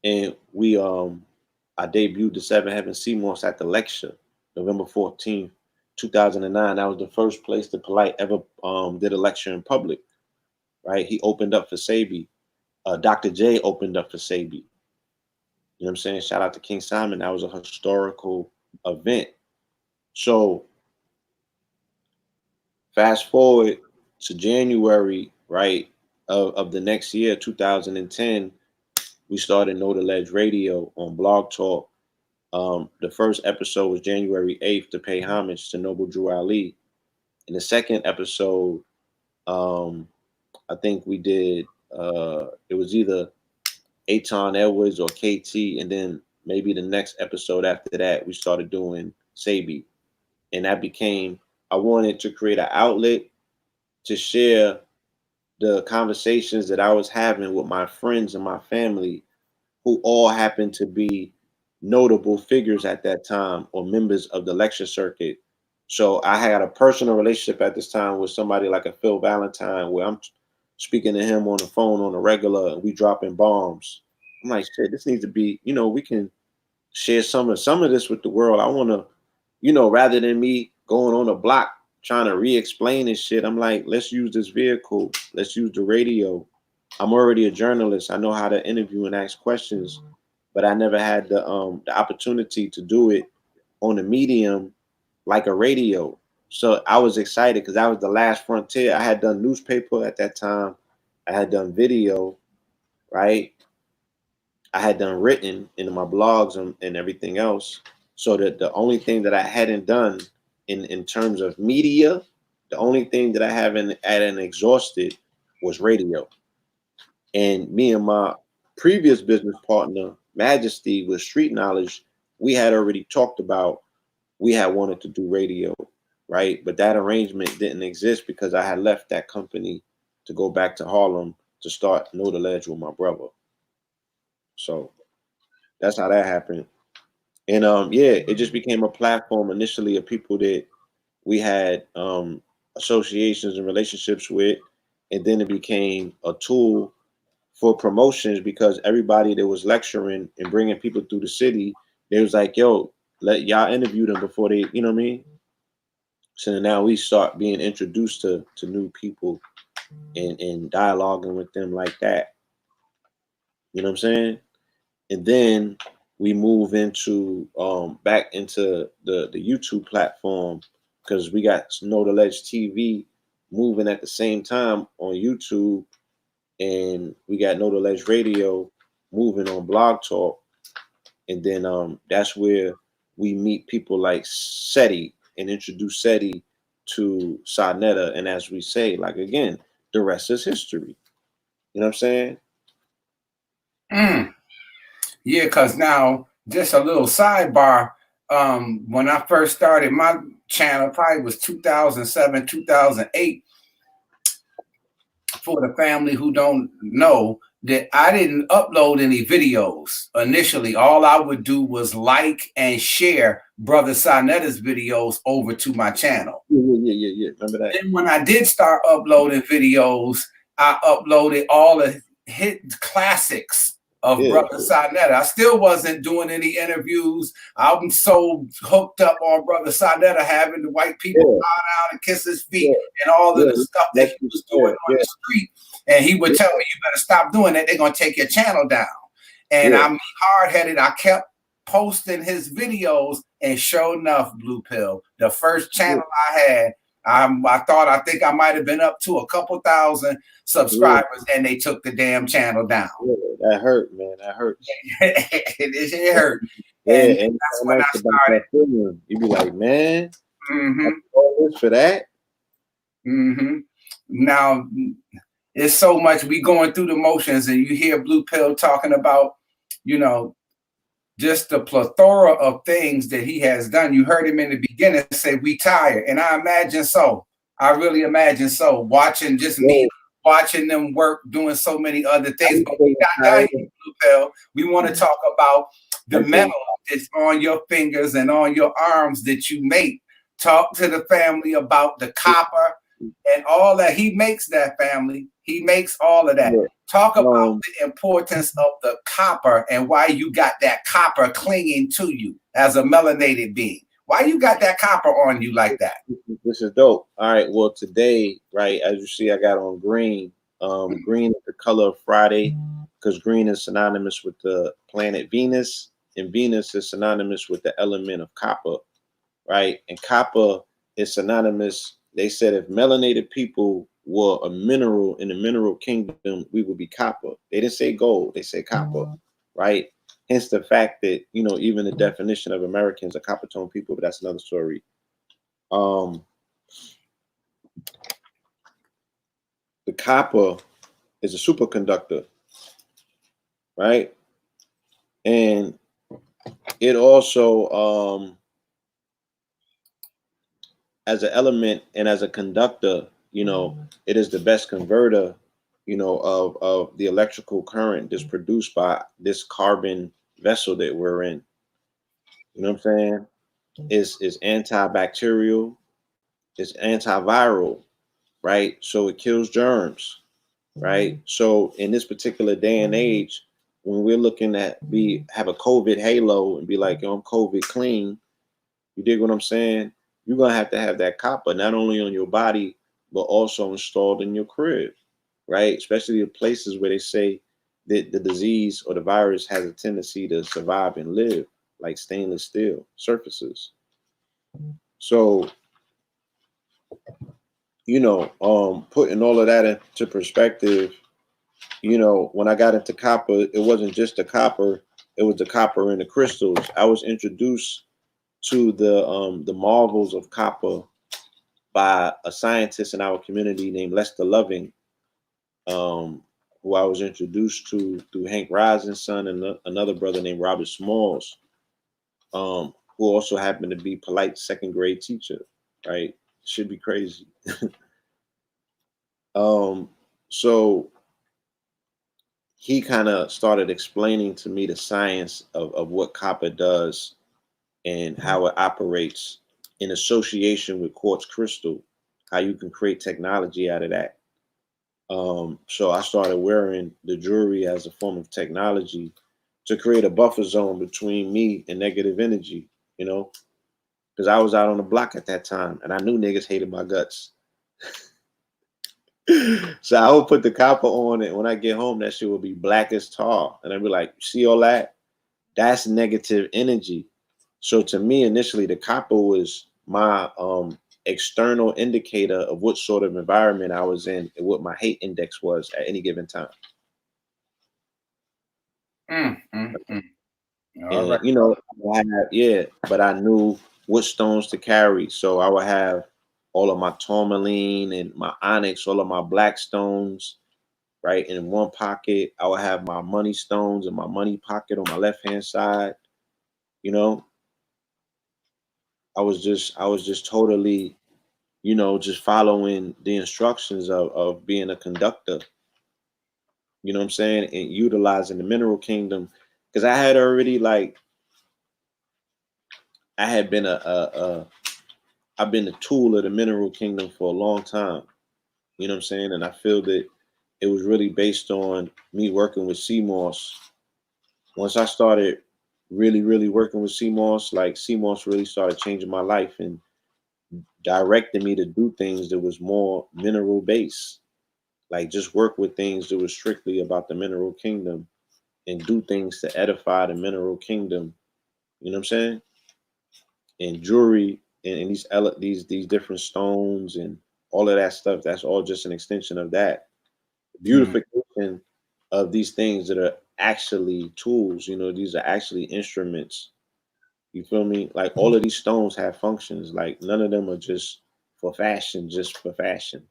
and I debuted the Seven Heaven CMOS at the lecture, November 14th, 2009. That was the first place the Polite ever did a lecture in public, right? He opened up for Sabi. Dr. J opened up for Sabi. You know what I'm saying? Shout out to King Simon. That was a historical event. So fast forward to January, right, of the next year, 2010, we started Know the Ledge Radio on Blog Talk. The first episode was January 8th to pay homage to Noble Drew Ali. And the second episode, I think we did, it was either Aton Edwards or KT. And then maybe the next episode after that, we started doing Sabi. And that became, I wanted to create an outlet to share the conversations that I was having with my friends and my family who all happened to be notable figures at that time or members of the lecture circuit. So I had a personal relationship at this time with somebody like a Phil Valentine where I'm speaking to him on the phone on a regular and we dropping bombs. I'm like, shit, this needs to be, we can share some of this with the world. I want to, rather than me going on a block trying to re-explain this shit, I'm like, let's use this vehicle. Let's use the radio. I'm already a journalist. I know how to interview and ask questions, but I never had the opportunity to do it on a medium like a radio. So I was excited because that was the last frontier. I had done newspaper at that time. I had done video, right? I had done written in my blogs and everything else. So that the only thing that I hadn't done in terms of media, the only thing that I hadn't exhausted was radio. And me and my previous business partner, Majesty, with Street Knowledge, we had already talked about we had wanted to do radio, right? But that arrangement didn't exist because I had left that company to go back to Harlem to start Know the Ledge with my brother. So that's how that happened. And yeah, it just became a platform initially of people that we had associations and relationships with, and then it became a tool for promotions because everybody that was lecturing and bringing people through the city, they was like, yo, let y'all interview them before they, you know what I mean? So now we start being introduced to new people and dialoguing with them like that. You know what I'm saying? And then we move into back into the YouTube platform because we got Know the Ledge TV moving at the same time on YouTube, and we got Know the Ledge Radio moving on Blog Talk, and then that's where we meet people like SETI and introduce SETI to Sarnetta, and as we say, like again, the rest is history. You know what I'm saying? Yeah, because now, just a little sidebar. When I first started my channel, probably was 2007, 2008. For the family who don't know, that I didn't upload any videos initially. All I would do was like and share Brother Sarnetta's videos over to my channel. Yeah. Remember that? Then when I did start uploading videos, I uploaded all the hit classics of Brother Sarnetta. I still wasn't doing any interviews. I'm so hooked up on Brother Sarnetta, having the white people bow down and kiss his feet and all of the stuff that he was doing on the street. And he would tell me, you better stop doing that. They're going to take your channel down. And I'm hard-headed. I kept posting his videos, and sure enough, Blue Pill, the first channel I had, I think I might have been up to a couple thousand subscribers, and they took the damn channel down. That hurt, man. That hurt. It hurt. And that's when I started. You'd be like, man, all this for that. Now, it's so much. We going through the motions, and you hear Blue Pill talking about, you know, just the plethora of things that he has done. You heard him in the beginning say, we tired. And I imagine so. I really imagine so. Watching just me, watching them work, doing so many other things. But we got done here, Blue Pill. We want to talk about the metal that's on your fingers and on your arms that you make. Talk to the family about the copper and all that. He makes that, family. He makes all of that. Talk about the importance of the copper and why you got that copper clinging to you as a melanated being. Why you got that copper on you like that? This is dope. All right. Well, today, right, as you see, I got on green. Green is the color of Friday because green is synonymous with the planet Venus, and Venus is synonymous with the element of copper, right? And copper is synonymous. They said if melanated people were a mineral in the mineral kingdom, we would be copper. They didn't say gold, they say copper, right? Hence the fact that, you know, even the definition of Americans are copper tone people, but that's another story. The copper is a superconductor, right? And it also, as an element and as a conductor, you know, it is the best converter, you know, of the electrical current that's produced by this carbon vessel that we're in. You know what I'm saying? It's antibacterial, it's antiviral, right? So it kills germs, right? So in this particular day and age, when we're looking at have a COVID halo and be like, yo, I'm COVID clean, you dig what I'm saying? You're gonna have to have that copper not only on your body, but also installed in your crib, right? Especially the places where they say that the disease or the virus has a tendency to survive and live, like stainless steel surfaces. So, you know, putting all of that into perspective, you know, when I got into copper, it wasn't just the copper, it was the copper and the crystals. I was introduced to the marvels of copper by a scientist in our community named Lester Loving, who I was introduced to through Hank Rising's son and another brother named Robert Smalls, who also happened to be polite second grade teacher, right? Should be crazy. So he kind of started explaining to me the science of what copper does and how it operates in association with quartz crystal, how you can create technology out of that. So I started wearing the jewelry as a form of technology to create a buffer zone between me and negative energy, you know, because I was out on the block at that time and I knew niggas hated my guts. So I would put the copper on it. When I get home, that shit would be black as tar. And I'd be like, see all that? That's negative energy. So to me, initially, the copper was my external indicator of what sort of environment I was in and what my hate index was at any given time. All And right. you know, but I knew what stones to carry. So I would have all of my tourmaline and my onyx, all of my black stones, right? In one pocket, I would have my money stones in my money pocket on my left hand side. You know, I was just totally, you know, just following the instructions of being a conductor. You know what I'm saying? And utilizing the mineral kingdom. Because I had already like I had been I've been a tool of the mineral kingdom for a long time. You know what I'm saying? And I feel that it was really based on me working with CMOS. Once I started really working with CMOS, like CMOS really started changing my life and directing me to do things that was more mineral based. Like just work with things that was strictly about the mineral kingdom and do things to edify the mineral kingdom. You know what I'm saying? And jewelry and these different stones and all of that stuff, that's all just an extension of that beautification of these things that are actually tools. You know, these are actually instruments. You feel me? Like all of these stones have functions. Like none of them are just for fashion, just for fashion.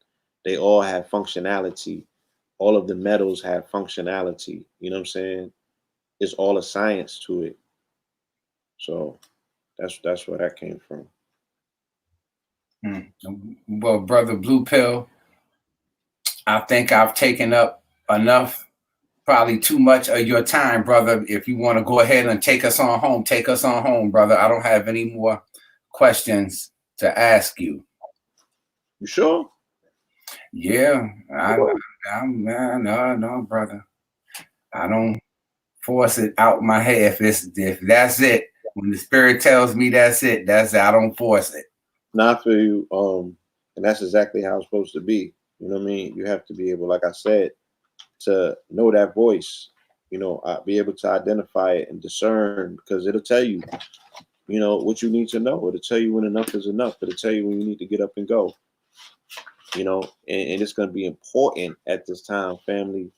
They all have functionality. All of the metals have functionality. You know what I'm saying? It's all a science to it. So that's where that came from. Well, brother Blue Pill, I think I've taken up enough, probably too much of your time, brother. If you want to go ahead and take us on home, take us on home, brother. I don't have any more questions to ask you. You sure? Yeah, no, brother. I don't force it out my head. If that's it, when the spirit tells me that's it, that's it. I don't force it. Not for you. And that's exactly how it's supposed to be. You know what I mean? You have to be able, like I said, to know that voice. You know, be able to identify it and discern because it'll tell you, you know, what you need to know. It'll tell you when enough is enough. It'll tell you when you need to get up and go. You know, and it's going to be important at this time, family,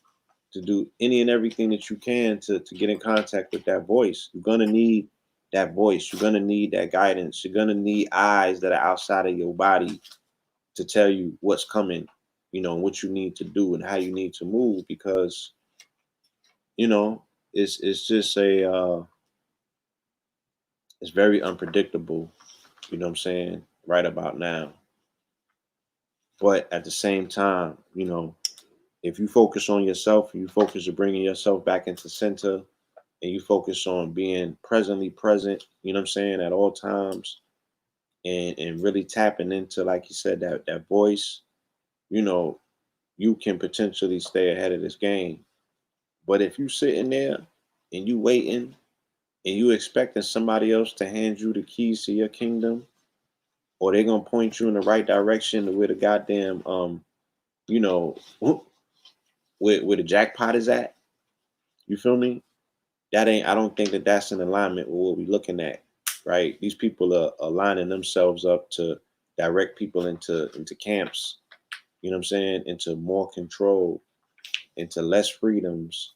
to do any and everything that you can to get in contact with that voice. You're going to need that voice. You're going to need that guidance. You're going to need eyes that are outside of your body to tell you what's coming, you know, what you need to do and how you need to move because, you know, it's just it's very unpredictable, you know what I'm saying, right about now. But at the same time, you know, if you focus on yourself, you focus on bringing yourself back into center and you focus on being presently present, you know what I'm saying, at all times and really tapping into, like you said, that voice, you know, you can potentially stay ahead of this game. But if you sitting there and you waiting and you expecting somebody else to hand you the keys to your kingdom, or they're gonna point you in the right direction to where the goddamn you know, where the jackpot is at, you feel me? That ain't I don't think that that's in alignment with what we're looking at, right? These people are aligning themselves up to direct people into camps, you know what I'm saying, into more control. into less freedoms.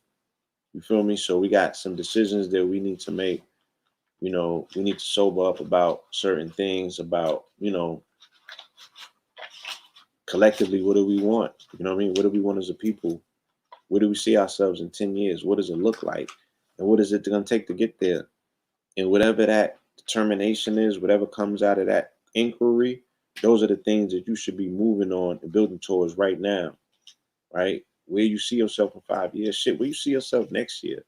You feel me? So we got some decisions that we need to make. You know, we need to sober up about certain things, about, you know, collectively, what do we want? You know what I mean? What do we want as a people? Where do we see ourselves in 10 years? What does it look like? And what is it going to take to get there? And whatever that determination is, whatever comes out of that inquiry, those are the things that you should be moving on and building towards right now, right? Where you see yourself in 5 years, shit, where you see yourself next year,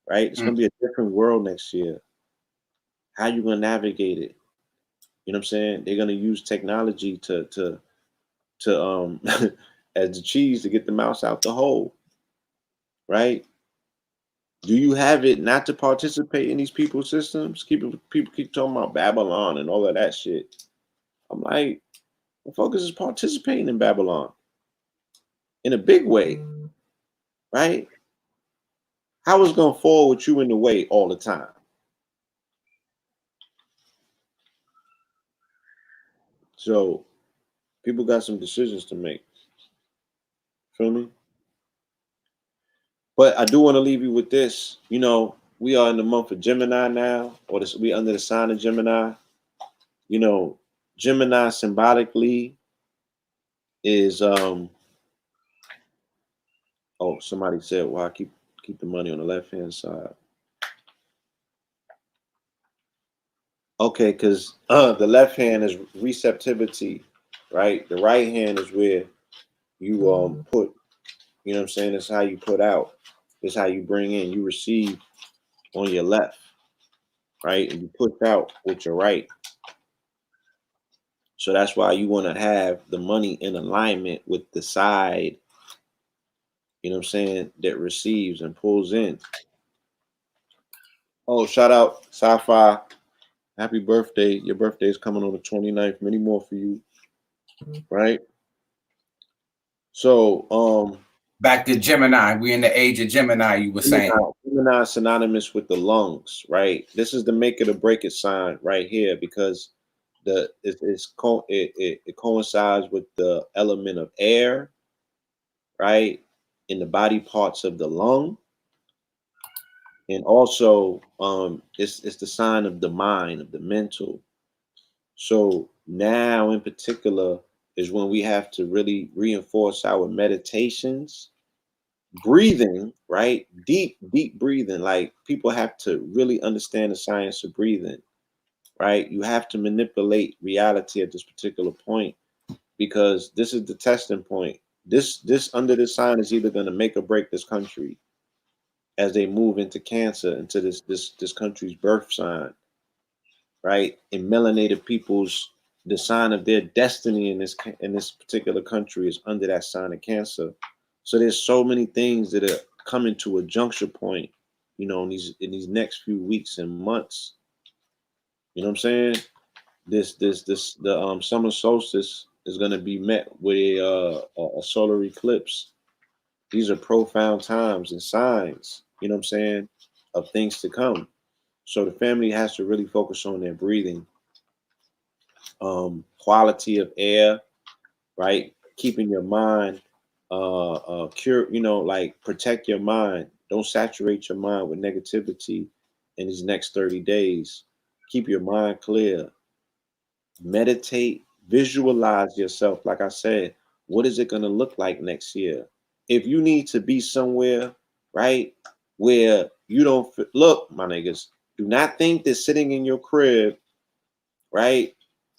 right? It's going to be a different world next year. How you going to navigate it? You know what I'm saying? They're going to use technology to as the cheese to get the mouse out the hole, right? Do you have it not to participate in these people's systems? People keep talking about Babylon and all of that shit. I'm like, the focus is participating in Babylon in a big way, right? How is it gonna fall with you in the way all the time? So people got some decisions to make. Feel me? But I do want to leave you with this. You know, we are in the month of Gemini now, or this, we under the sign of Gemini. You know, Gemini symbolically is oh, somebody said, well, I keep the money on the left hand side. Okay, because the left hand is receptivity, right? The right hand is where you put, you know what I'm saying? It's how you put out. It's how you bring in. You receive on your left, right? And you put out with your right. So that's why you want to have the money in alignment with the side, you know what I'm saying, that receives and pulls in. Oh, shout out Sci-Fi. Happy birthday. Your birthday is coming on the 29th. Many more for you. Right? So Back to Gemini. We're in the age of Gemini, you were saying. Gemini is synonymous with the lungs, right? This is the make it or break it sign right here, because it coincides with the element of air, right? In the body parts of the lung. And also it's the sign of the mind, of the mental. So now in particular is when we have to really reinforce our meditations, breathing, right? Deep breathing. Like, people have to really understand the science of breathing, right? You have to manipulate reality at this particular point, because this is the testing point. This under this sign is either going to make or break this country as they move into Cancer, into this country's birth sign, right? And melanated people's, the sign of their destiny in this particular country is under that sign of Cancer. So there's so many things that are coming to a juncture point, you know, in these next few weeks and months. You know what I'm saying? The summer solstice is going to be met with a solar eclipse. These are profound times and signs, you know what I'm saying, of things to come. So the family has to really focus on their breathing, quality of air, right? Keeping your mind cure, you know, like, protect your mind. Don't saturate your mind with negativity in these next 30 days. Keep your mind clear. Meditate, visualize yourself. Like I said, what is it going to look like next year? If you need to be somewhere, right, where you don't look, my niggas, do not think that sitting in your crib, right,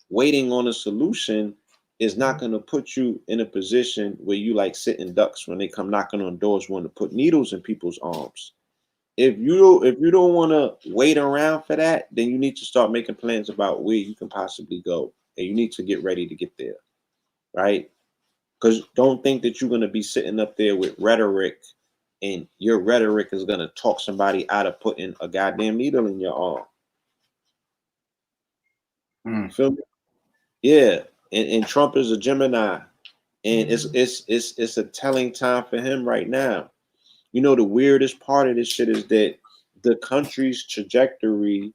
waiting on a solution is not going to put you in a position where you like sitting ducks when they come knocking on doors wanting to put needles in people's arms. If you don't want to wait around for that, then you need to start making plans about where you can possibly go, and you need to get ready to get there, right? Because don't think that you're going to be sitting up there with rhetoric, and your rhetoric is going to talk somebody out of putting a goddamn needle in your arm. Feel me? Yeah, and Trump is a Gemini, and it's a telling time for him right now. You know, the weirdest part of this shit is that the country's trajectory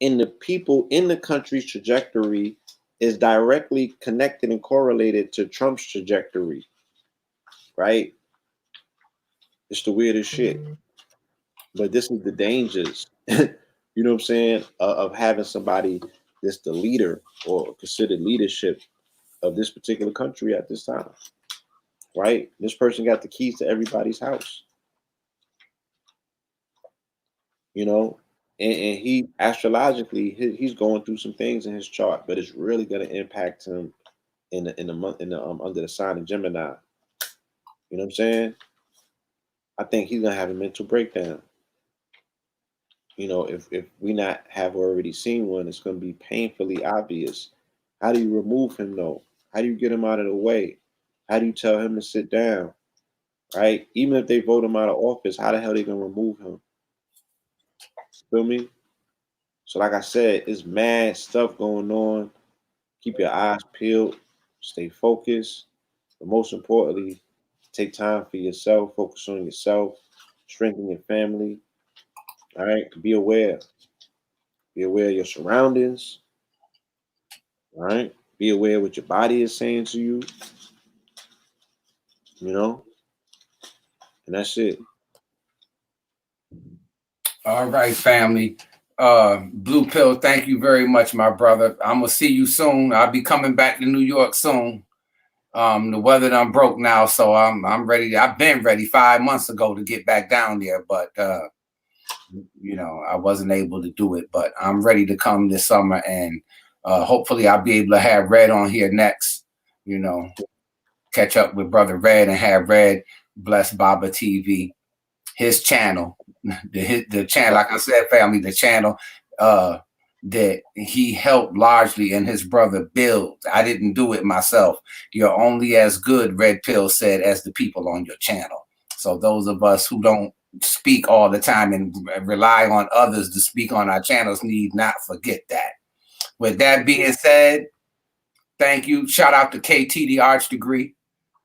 and the people in the country's trajectory is directly connected and correlated to Trump's trajectory, right? It's the weirdest shit. But this is the dangers, you know what I'm saying, of having somebody that's the leader or considered leadership of this particular country at this time, right? This person got the keys to everybody's house, you know, and he astrologically he's going through some things in his chart, but it's really going to impact him in the month in the under the sign of Gemini. You know what I'm saying? I think he's gonna have a mental breakdown. You know, if we not have already seen one, it's gonna be painfully obvious. How do you remove him though? How do you get him out of the way? How do you tell him to sit down? Right? Even if they vote him out of office, how the hell they gonna remove him? Feel me? So like I said, it's mad stuff going on. Keep your eyes peeled, stay focused, but most importantly, take time for yourself, focus on yourself, strengthen your family. All right, be aware. Be aware of your surroundings. All right, be aware what your body is saying to you. You know, and that's it. All right, family. Blue Pill, thank you very much, my brother. I'm gonna see you soon. I'll be coming back to New York soon. The weather done broke now, so I'm ready. I've been ready 5 months ago to get back down there, but you know, I wasn't able to do it. But I'm ready to come this summer, and hopefully I'll be able to have Red on here next. You know, catch up with Brother Red and have Red bless Baba TV, his channel, the channel, like I said, family, the channel that he helped largely and his brother build. I didn't do it myself. You're only as good, Red Pill said, as the people on your channel. So those of us who don't speak all the time and rely on others to speak on our channels need not forget that. With that being said, thank you. Shout out to KT, the Arch Degree.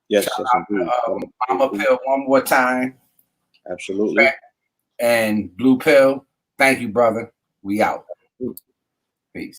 Yes, Shout yes, indeed. out to Mama Pill one more time. Absolutely. And Blue Pill, thank you, brother. We out.